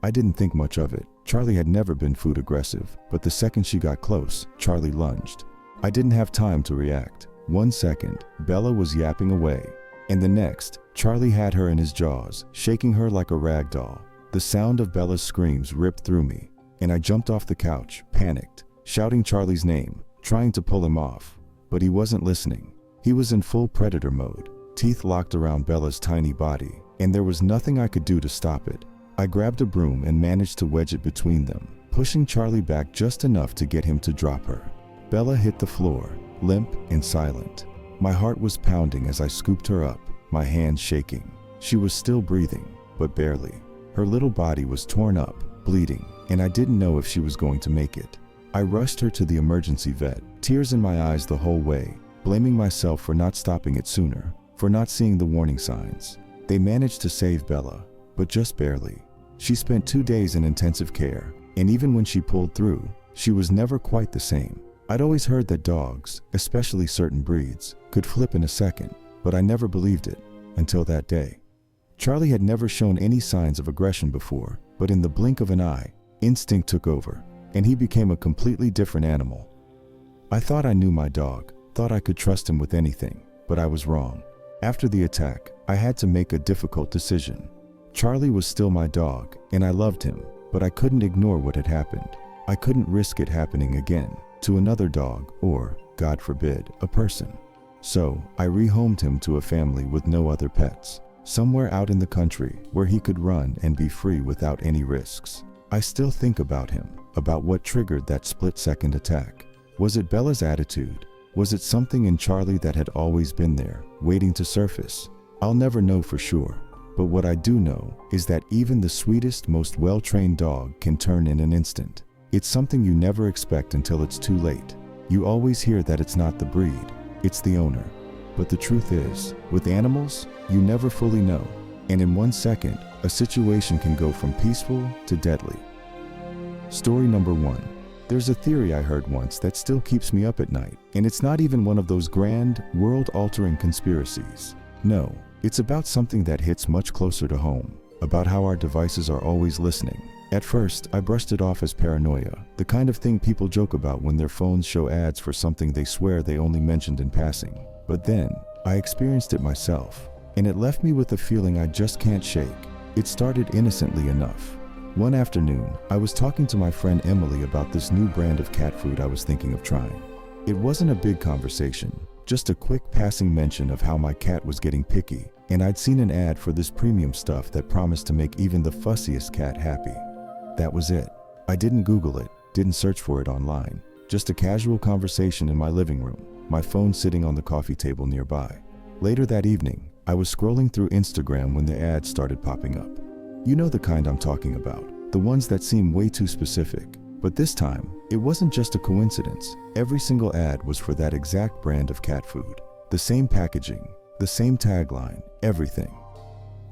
I didn't think much of it. Charlie had never been food aggressive, but the second she got close, Charlie lunged. I didn't have time to react. 1 second, Bella was yapping away, and the next, Charlie had her in his jaws, shaking her like a rag doll. The sound of Bella's screams ripped through me, and I jumped off the couch, panicked, shouting Charlie's name, trying to pull him off. But he wasn't listening. He was in full predator mode, teeth locked around Bella's tiny body, and there was nothing I could do to stop it. I grabbed a broom and managed to wedge it between them, pushing Charlie back just enough to get him to drop her. Bella hit the floor, limp and silent. My heart was pounding as I scooped her up, my hands shaking. She was still breathing, but barely. Her little body was torn up, bleeding, and I didn't know if she was going to make it. I rushed her to the emergency vet, tears in my eyes the whole way, blaming myself for not stopping it sooner, for not seeing the warning signs. They managed to save Bella, but just barely. She spent 2 days in intensive care, and even when she pulled through, she was never quite the same. I'd always heard that dogs, especially certain breeds, could flip in a second, but I never believed it, until that day. Charlie had never shown any signs of aggression before, but in the blink of an eye, instinct took over, and he became a completely different animal. I thought I knew my dog, thought I could trust him with anything, but I was wrong. After the attack, I had to make a difficult decision. Charlie was still my dog, and I loved him, but I couldn't ignore what had happened. I couldn't risk it happening again, to another dog or, God forbid, a person. So, I rehomed him to a family with no other pets, somewhere out in the country where he could run and be free without any risks. I still think about him, about what triggered that split-second attack. Was it Bella's attitude? Was it something in Charlie that had always been there, waiting to surface? I'll never know for sure. But what I do know is that even the sweetest, most well-trained dog can turn in an instant. It's something you never expect until it's too late. You always hear that it's not the breed, it's the owner. But the truth is, with animals, you never fully know. And in 1 second, a situation can go from peaceful to deadly. Story number 1. There's a theory I heard once that still keeps me up at night, and it's not even one of those grand, world-altering conspiracies. No. It's about something that hits much closer to home, about how our devices are always listening. At first, I brushed it off as paranoia, the kind of thing people joke about when their phones show ads for something they swear they only mentioned in passing. But then, I experienced it myself, and it left me with a feeling I just can't shake. It started innocently enough. One afternoon, I was talking to my friend Emily about this new brand of cat food I was thinking of trying. It wasn't a big conversation, just a quick passing mention of how my cat was getting picky, and I'd seen an ad for this premium stuff that promised to make even the fussiest cat happy. That was it. I didn't Google it, didn't search for it online. Just a casual conversation in my living room, my phone sitting on the coffee table nearby. Later that evening, I was scrolling through Instagram when the ads started popping up. You know the kind I'm talking about, the ones that seem way too specific. But this time, it wasn't just a coincidence. Every single ad was for that exact brand of cat food. The same packaging, the same tagline, everything.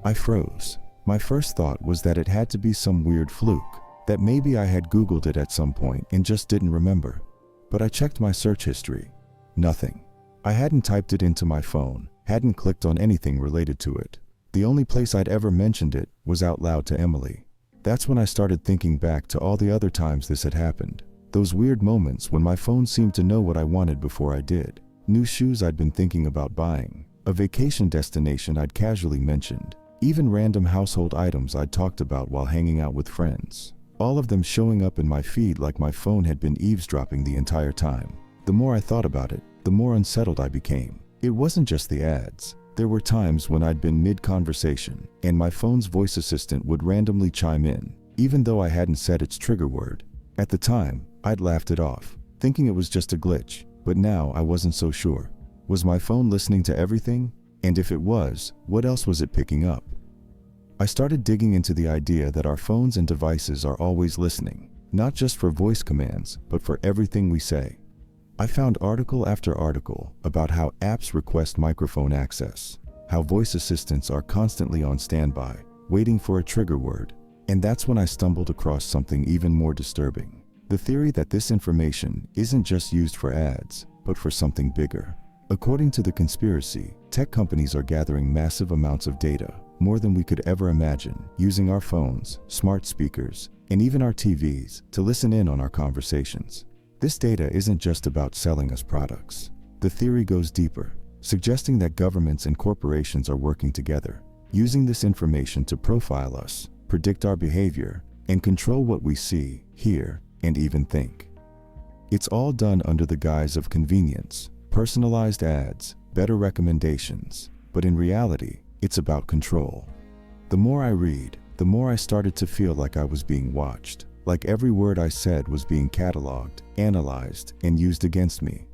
I froze. My first thought was that it had to be some weird fluke, that maybe I had Googled it at some point and just didn't remember. But I checked my search history. Nothing. I hadn't typed it into my phone, hadn't clicked on anything related to it. The only place I'd ever mentioned it was out loud to Emily. That's when I started thinking back to all the other times this had happened. Those weird moments when my phone seemed to know what I wanted before I did. New shoes I'd been thinking about buying. A vacation destination I'd casually mentioned. Even random household items I'd talked about while hanging out with friends. All of them showing up in my feed like my phone had been eavesdropping the entire time. The more I thought about it, the more unsettled I became. It wasn't just the ads. There were times when I'd been mid-conversation, and my phone's voice assistant would randomly chime in, even though I hadn't said its trigger word. At the time, I'd laughed it off, thinking it was just a glitch, but now I wasn't so sure. Was my phone listening to everything? And if it was, what else was it picking up? I started digging into the idea that our phones and devices are always listening, not just for voice commands, but for everything we say. I found article after article about how apps request microphone access, how voice assistants are constantly on standby, waiting for a trigger word. And that's when I stumbled across something even more disturbing. The theory that this information isn't just used for ads, but for something bigger. According to the conspiracy, tech companies are gathering massive amounts of data, more than we could ever imagine, using our phones, smart speakers, and even our TVs to listen in on our conversations. This data isn't just about selling us products. The theory goes deeper, suggesting that governments and corporations are working together, using this information to profile us, predict our behavior, and control what we see, hear, and even think. It's all done under the guise of convenience, personalized ads, better recommendations, but in reality, it's about control. The more I read, the more I started to feel like I was being watched. Like every word I said was being cataloged, analyzed, and used against me.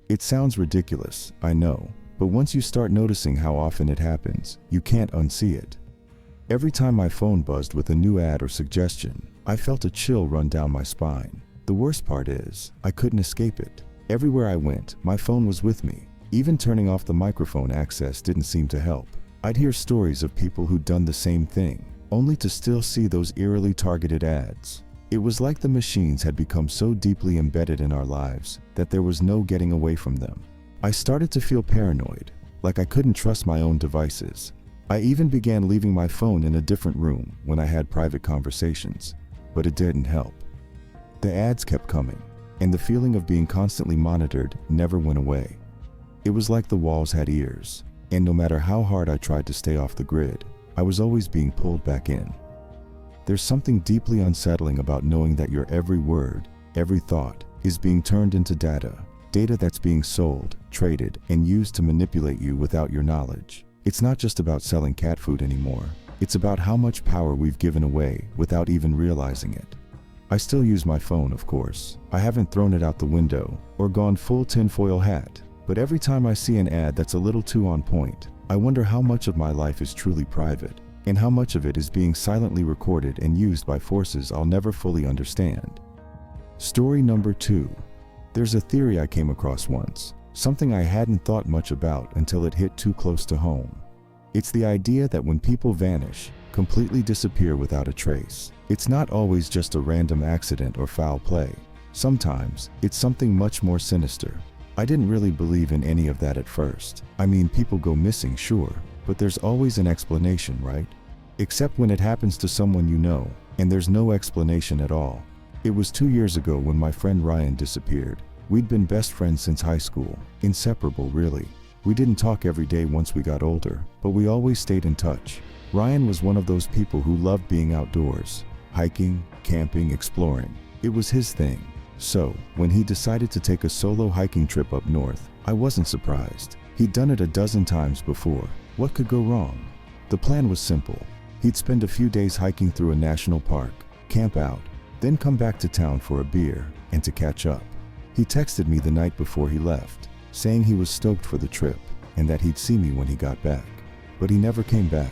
It sounds ridiculous, I know, but once you start noticing how often it happens, you can't unsee it. Every time my phone buzzed with a new ad or suggestion, I felt a chill run down my spine. The worst part is, I couldn't escape it. Everywhere I went, my phone was with me. Even turning off the microphone access didn't seem to help. I'd hear stories of people who'd done the same thing, only to still see those eerily targeted ads. It was like the machines had become so deeply embedded in our lives that there was no getting away from them. I started to feel paranoid, like I couldn't trust my own devices. I even began leaving my phone in a different room when I had private conversations, but it didn't help. The ads kept coming, and the feeling of being constantly monitored never went away. It was like the walls had ears, and no matter how hard I tried to stay off the grid, I was always being pulled back in. There's something deeply unsettling about knowing that your every word, every thought, is being turned into data that's being sold, traded, and used to manipulate you without your knowledge. It's not just about selling cat food anymore. It's about how much power we've given away without even realizing it. I still use my phone, of course. I haven't thrown it out the window or gone full tinfoil hat, but every time I see an ad that's a little too on point, I wonder how much of my life is truly private, and how much of it is being silently recorded and used by forces I'll never fully understand. Story number 2. There's a theory I came across once, something I hadn't thought much about until it hit too close to home. It's the idea that when people vanish, completely disappear without a trace, it's not always just a random accident or foul play. Sometimes, it's something much more sinister. I didn't really believe in any of that at first. I mean, people go missing, sure, but there's always an explanation, right? Except when it happens to someone you know, and there's no explanation at all. It was 2 years ago when my friend Ryan disappeared. We'd been best friends since high school, inseparable really. We didn't talk every day once we got older, but we always stayed in touch. Ryan was one of those people who loved being outdoors, hiking, camping, exploring. It was his thing. So, when he decided to take a solo hiking trip up north, I wasn't surprised. He'd done it a dozen times before. What could go wrong? The plan was simple. He'd spend a few days hiking through a national park, camp out, then come back to town for a beer and to catch up. He texted me the night before he left, saying he was stoked for the trip and that he'd see me when he got back. But he never came back.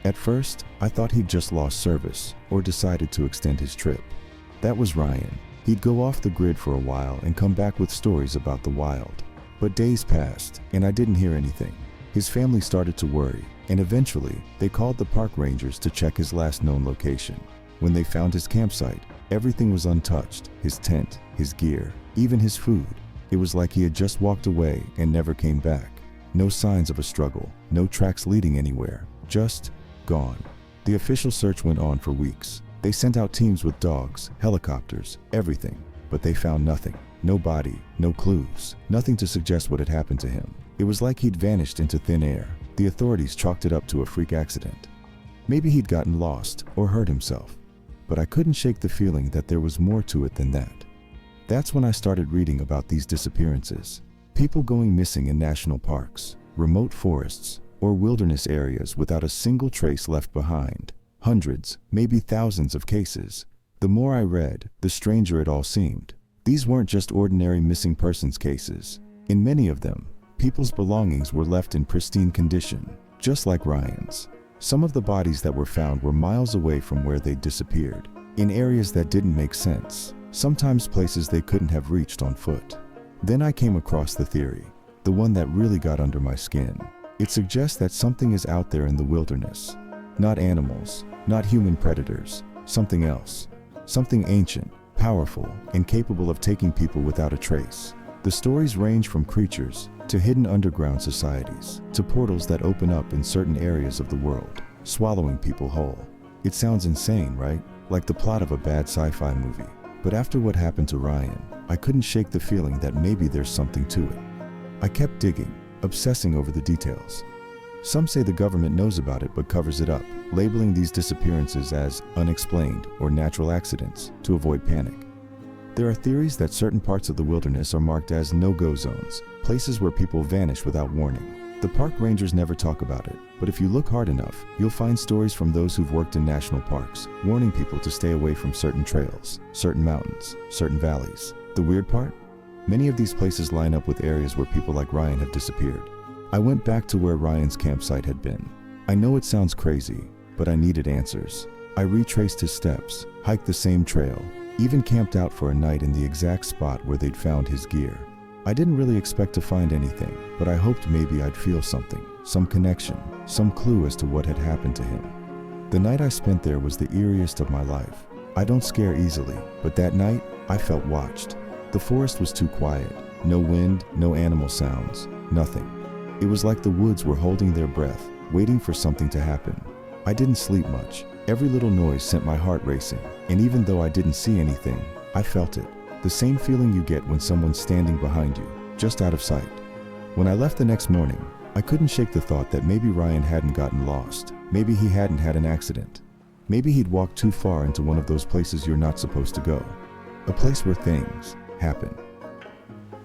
At first, I thought he'd just lost service or decided to extend his trip. That was Ryan. He'd go off the grid for a while and come back with stories about the wild. But days passed and I didn't hear anything. His family started to worry, and eventually they called the park rangers to check his last known location. When they found his campsite, everything was untouched: his tent, his gear, even his food. It was like he had just walked away and never came back. No signs of a struggle, no tracks leading anywhere, just gone. The official search went on for weeks. They sent out teams with dogs, helicopters, everything, but they found nothing. No body, no clues, nothing to suggest what had happened to him. It was like he'd vanished into thin air. The authorities chalked it up to a freak accident. Maybe he'd gotten lost or hurt himself. But I couldn't shake the feeling that there was more to it than that. That's when I started reading about these disappearances. People going missing in national parks, remote forests, or wilderness areas without a single trace left behind. Hundreds, maybe thousands of cases. The more I read, the stranger it all seemed. These weren't just ordinary missing persons cases. In many of them, people's belongings were left in pristine condition, just like Ryan's. Some of the bodies that were found were miles away from where they'd disappeared, in areas that didn't make sense, sometimes places they couldn't have reached on foot. Then I came across the theory, the one that really got under my skin. It suggests that something is out there in the wilderness. Not animals, not human predators, something else. Something ancient, powerful, and capable of taking people without a trace. The stories range from creatures to hidden underground societies, to portals that open up in certain areas of the world, swallowing people whole. It sounds insane, right? Like the plot of a bad sci-fi movie. But after what happened to Ryan, I couldn't shake the feeling that maybe there's something to it. I kept digging, obsessing over the details. Some say the government knows about it but covers it up, labeling these disappearances as unexplained or natural accidents to avoid panic. There are theories that certain parts of the wilderness are marked as no-go zones, places where people vanish without warning. The park rangers never talk about it, but if you look hard enough, you'll find stories from those who've worked in national parks, warning people to stay away from certain trails, certain mountains, certain valleys. The weird part? Many of these places line up with areas where people like Ryan have disappeared. I went back to where Ryan's campsite had been. I know it sounds crazy, but I needed answers. I retraced his steps, hiked the same trail, even camped out for a night in the exact spot where they'd found his gear. I didn't really expect to find anything, but I hoped maybe I'd feel something, some connection, some clue as to what had happened to him. The night I spent there was the eeriest of my life. I don't scare easily, but that night, I felt watched. The forest was too quiet. No wind, no animal sounds, nothing. It was like the woods were holding their breath, waiting for something to happen. I didn't sleep much. Every little noise sent my heart racing, and even though I didn't see anything, I felt it. The same feeling you get when someone's standing behind you, just out of sight. When I left the next morning, I couldn't shake the thought that maybe Ryan hadn't gotten lost. Maybe he hadn't had an accident. Maybe he'd walked too far into one of those places you're not supposed to go. A place where things happen.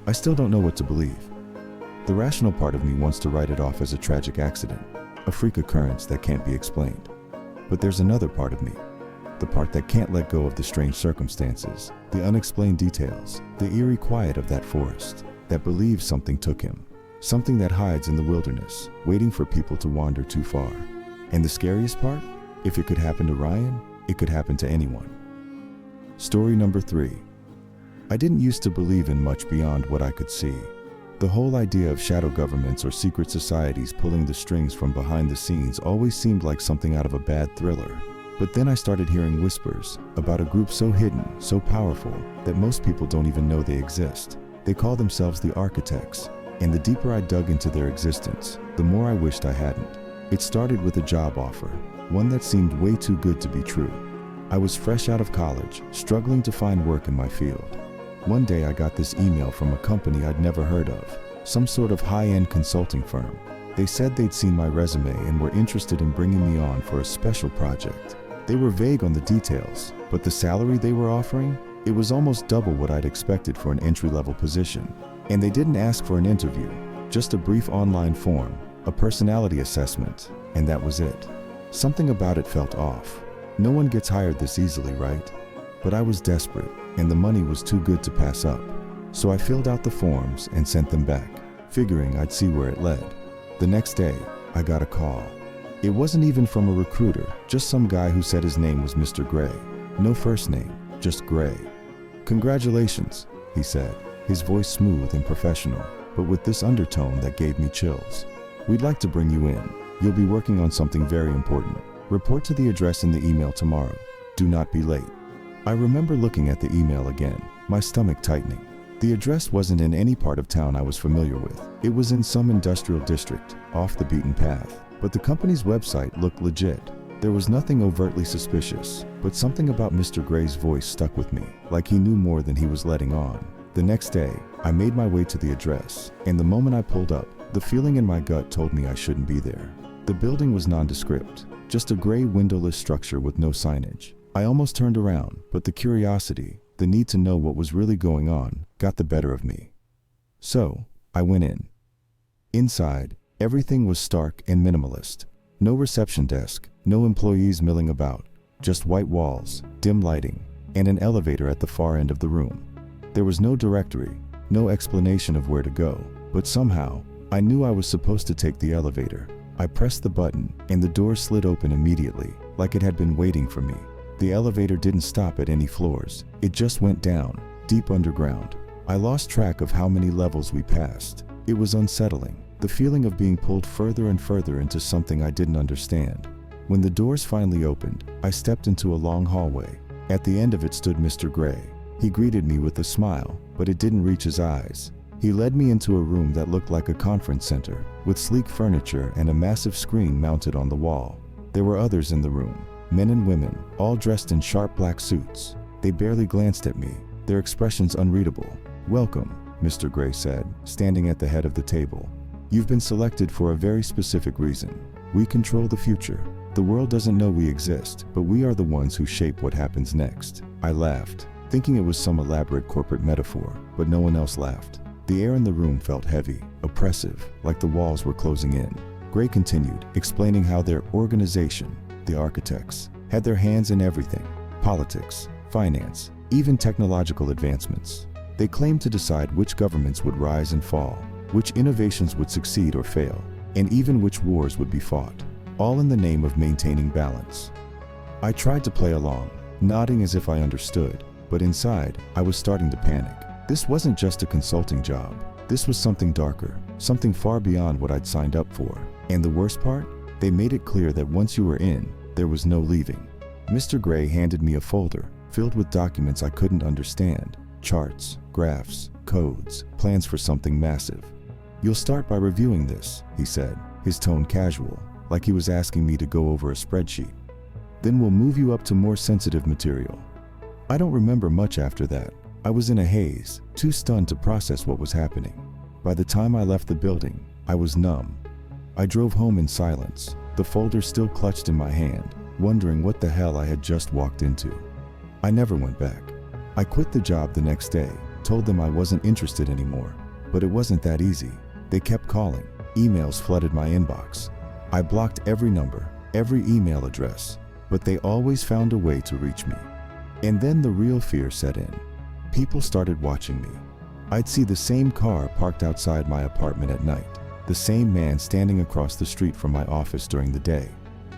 I still don't know what to believe. The rational part of me wants to write it off as a tragic accident, a freak occurrence that can't be explained. But there's another part of me, the part that can't let go of the strange circumstances, the unexplained details, the eerie quiet of that forest, that believes something took him, something that hides in the wilderness, waiting for people to wander too far. And the scariest part? If it could happen to Ryan, it could happen to anyone. Story number 3. I didn't used to believe in much beyond what I could see. The whole idea of shadow governments or secret societies pulling the strings from behind the scenes always seemed like something out of a bad thriller. But then I started hearing whispers about a group so hidden, so powerful, that most people don't even know they exist. They call themselves the Architects, and the deeper I dug into their existence, the more I wished I hadn't. It started with a job offer, one that seemed way too good to be true. I was fresh out of college, struggling to find work in my field. One day I got this email from a company I'd never heard of. some sort of high-end consulting firm. They said they'd seen my resume and were interested in bringing me on for a special project. They were vague on the details, but the salary they were offering, it was almost double what I'd expected for an entry-level position. And they didn't ask for an interview, just a brief online form, a personality assessment, and that was it. Something about it felt off. No one gets hired this easily, right? But I was desperate, and the money was too good to pass up. So I filled out the forms and sent them back, figuring I'd see where it led. The next day, I got a call. It wasn't even from a recruiter, just some guy who said his name was Mr. Gray. No first name, just Gray. "Congratulations," he said, his voice smooth and professional, but with this undertone that gave me chills. "We'd like to bring you in. You'll be working on something very important. Report to the address in the email tomorrow. Do not be late." I remember looking at the email again, my stomach tightening. The address wasn't in any part of town I was familiar with. It was in some industrial district, off the beaten path. But the company's website looked legit. There was nothing overtly suspicious, but something about Mr. Gray's voice stuck with me, like he knew more than he was letting on. The next day, I made my way to the address, and the moment I pulled up, the feeling in my gut told me I shouldn't be there. The building was nondescript, just a gray windowless structure with no signage. I almost turned around, but the curiosity, the need to know what was really going on, got the better of me. So, I went in. Inside, everything was stark and minimalist. No reception desk, no employees milling about, just white walls, dim lighting, and an elevator at the far end of the room. There was no directory, no explanation of where to go, but somehow, I knew I was supposed to take the elevator. I pressed the button, and the door slid open immediately, like it had been waiting for me. The elevator didn't stop at any floors, it just went down, deep underground. I lost track of how many levels we passed. It was unsettling, the feeling of being pulled further and further into something I didn't understand. When the doors finally opened, I stepped into a long hallway. At the end of it stood Mr. Gray. He greeted me with a smile, but it didn't reach his eyes. He led me into a room that looked like a conference center, with sleek furniture and a massive screen mounted on the wall. There were others in the room, men and women, all dressed in sharp black suits. They barely glanced at me, their expressions unreadable. "Welcome," Mr. Gray said, standing at the head of the table. "You've been selected for a very specific reason. We control the future. The world doesn't know we exist, but we are the ones who shape what happens next." I laughed, thinking it was some elaborate corporate metaphor, but no one else laughed. The air in the room felt heavy, oppressive, like the walls were closing in. Gray continued, explaining how their organization, the architects, had their hands in everything: politics, finance, even technological advancements. They claimed to decide which governments would rise and fall, which innovations would succeed or fail, and even which wars would be fought, all in the name of maintaining balance. I tried to play along, nodding as if I understood, but inside, I was starting to panic. This wasn't just a consulting job. This was something darker, something far beyond what I'd signed up for. And the worst part? They made it clear that once you were in, there was no leaving. Mr. Gray handed me a folder filled with documents I couldn't understand. Charts, graphs, codes, plans for something massive. "You'll start by reviewing this," he said, his tone casual, like he was asking me to go over a spreadsheet. "Then we'll move you up to more sensitive material." I don't remember much after that. I was in a haze, too stunned to process what was happening. By the time I left the building, I was numb. I drove home in silence, the folder still clutched in my hand, wondering what the hell I had just walked into. I never went back. I quit the job the next day, told them I wasn't interested anymore. But it wasn't that easy. They kept calling. Emails flooded my inbox. I blocked every number, every email address, but they always found a way to reach me. And then the real fear set in. People started watching me. I'd see the same car parked outside my apartment at night, the same man standing across the street from my office during the day.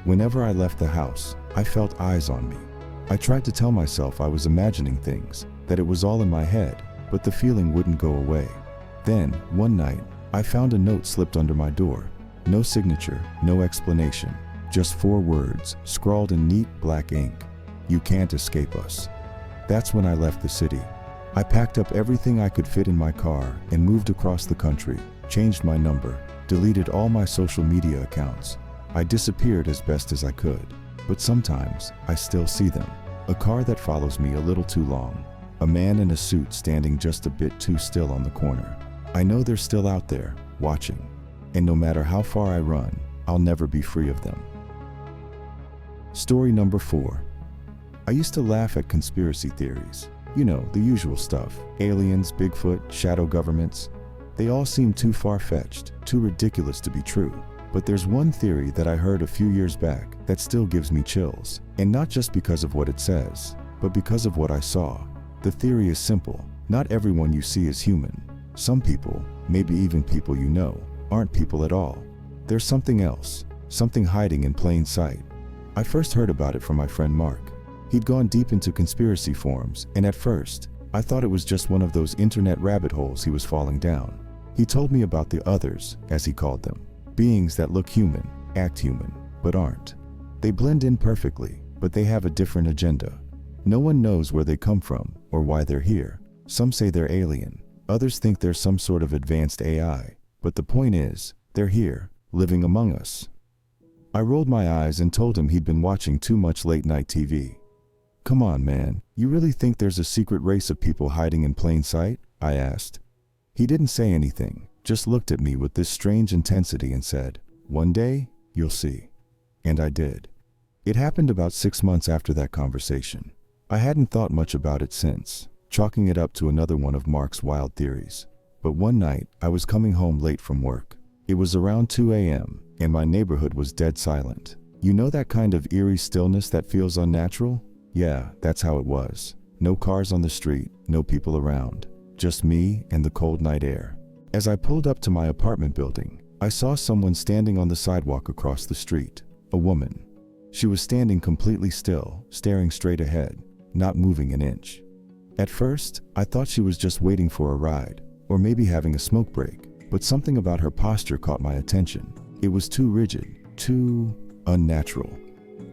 Whenever I left the house, I felt eyes on me. I tried to tell myself I was imagining things, that it was all in my head, but the feeling wouldn't go away. Then, one night, I found a note slipped under my door. No signature, no explanation, just 4 words, scrawled in neat black ink. "You can't escape us." That's when I left the city. I packed up everything I could fit in my car and moved across the country, changed my number, deleted all my social media accounts. I disappeared as best as I could, but sometimes I still see them. A car that follows me a little too long, a man in a suit standing just a bit too still on the corner. I know they're still out there, watching. And no matter how far I run, I'll never be free of them. Story number 4. I used to laugh at conspiracy theories. You know, the usual stuff. Aliens, Bigfoot, shadow governments. They all seem too far-fetched, too ridiculous to be true. But there's one theory that I heard a few years back that still gives me chills. And not just because of what it says, but because of what I saw. The theory is simple. Not everyone you see is human. Some people, maybe even people you know, aren't people at all. There's something else, something hiding in plain sight. I first heard about it from my friend Mark. He'd gone deep into conspiracy forums, and at first, I thought it was just one of those internet rabbit holes he was falling down. He told me about the others, as he called them. Beings that look human, act human, but aren't. They blend in perfectly, but they have a different agenda. No one knows where they come from or why they're here. Some say they're alien. Others think they're some sort of advanced AI. But the point is, they're here, living among us. I rolled my eyes and told him he'd been watching too much late-night TV. Come on, man, you really think there's a secret race of people hiding in plain sight? I asked. He didn't say anything, just looked at me with this strange intensity and said, "One day, you'll see." And I did. It happened about 6 months after that conversation. I hadn't thought much about it since, chalking it up to another one of Mark's wild theories. But one night, I was coming home late from work. It was around 2 a.m., and my neighborhood was dead silent. You know that kind of eerie stillness that feels unnatural? Yeah, that's how it was. No cars on the street, no people around. Just me and the cold night air. As I pulled up to my apartment building, I saw someone standing on the sidewalk across the street. A woman. She was standing completely still, staring straight ahead, not moving an inch. At first, I thought she was just waiting for a ride, or maybe having a smoke break, but something about her posture caught my attention. It was too rigid, too unnatural.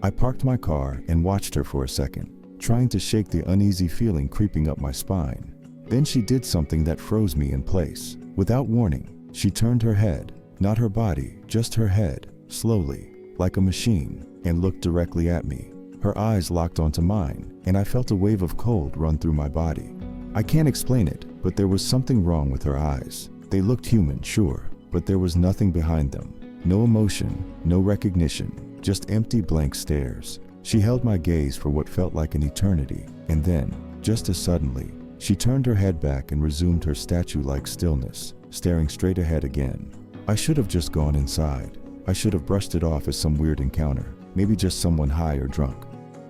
I parked my car and watched her for a second, trying to shake the uneasy feeling creeping up my spine. Then she did something that froze me in place. Without warning, she turned her head, not her body, just her head, slowly, like a machine, and looked directly at me. Her eyes locked onto mine, and I felt a wave of cold run through my body. I can't explain it, but there was something wrong with her eyes. They looked human, sure, but there was nothing behind them. No emotion, no recognition. Just empty blank stares. She held my gaze for what felt like an eternity, and then, just as suddenly, she turned her head back and resumed her statue-like stillness, staring straight ahead again. I should have just gone inside. I should have brushed it off as some weird encounter, maybe just someone high or drunk.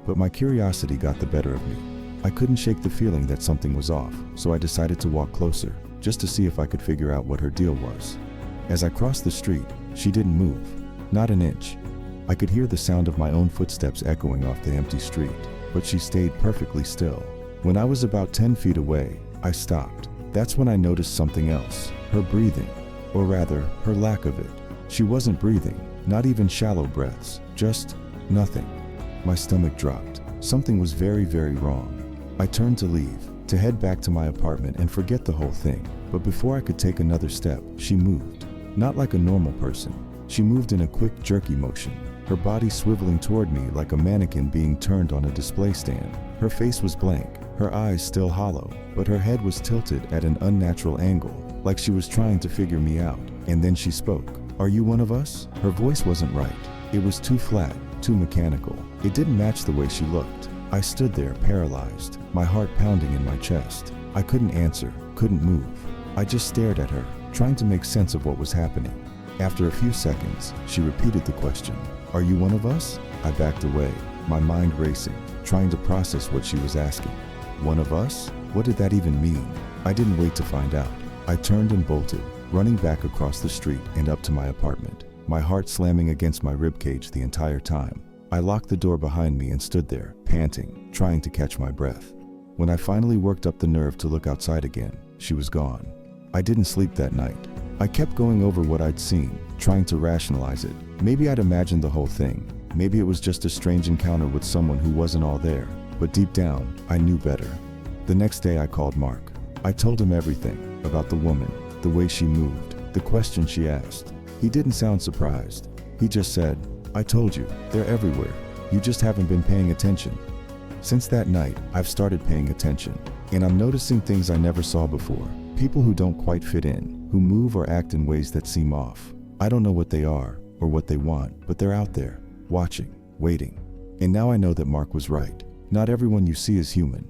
But my curiosity got the better of me. I couldn't shake the feeling that something was off, so I decided to walk closer, just to see if I could figure out what her deal was. As I crossed the street, she didn't move, not an inch. I could hear the sound of my own footsteps echoing off the empty street, but she stayed perfectly still. When I was about 10 feet away, I stopped. That's when I noticed something else, her breathing, or rather, her lack of it. She wasn't breathing, not even shallow breaths, just nothing. My stomach dropped. Something was very, very wrong. I turned to leave, to head back to my apartment and forget the whole thing. But before I could take another step, she moved. Not like a normal person. She moved in a quick, jerky motion, her body swiveling toward me like a mannequin being turned on a display stand. Her face was blank, her eyes still hollow, but her head was tilted at an unnatural angle, like she was trying to figure me out. And then she spoke. "Are you one of us?" Her voice wasn't right. It was too flat, too mechanical. It didn't match the way she looked. I stood there paralyzed, my heart pounding in my chest. I couldn't answer, couldn't move. I just stared at her, trying to make sense of what was happening. After a few seconds, she repeated the question. "Are you one of us?" I backed away, my mind racing, trying to process what she was asking. One of us? What did that even mean? I didn't wait to find out. I turned and bolted, running back across the street and up to my apartment, my heart slamming against my ribcage the entire time. I locked the door behind me and stood there, panting, trying to catch my breath. When I finally worked up the nerve to look outside again, she was gone. I didn't sleep that night. I kept going over what I'd seen, trying to rationalize it. Maybe I'd imagined the whole thing. Maybe it was just a strange encounter with someone who wasn't all there. But deep down, I knew better. The next day I called Mark. I told him everything, about the woman, the way she moved, the question she asked. He didn't sound surprised. He just said, "I told you, they're everywhere. You just haven't been paying attention." Since that night, I've started paying attention, and I'm noticing things I never saw before. people who don't quite fit in, who move or act in ways that seem off. I don't know what they are or what they want, but they're out there, watching, waiting. And now I know that Mark was right. Not everyone you see is human.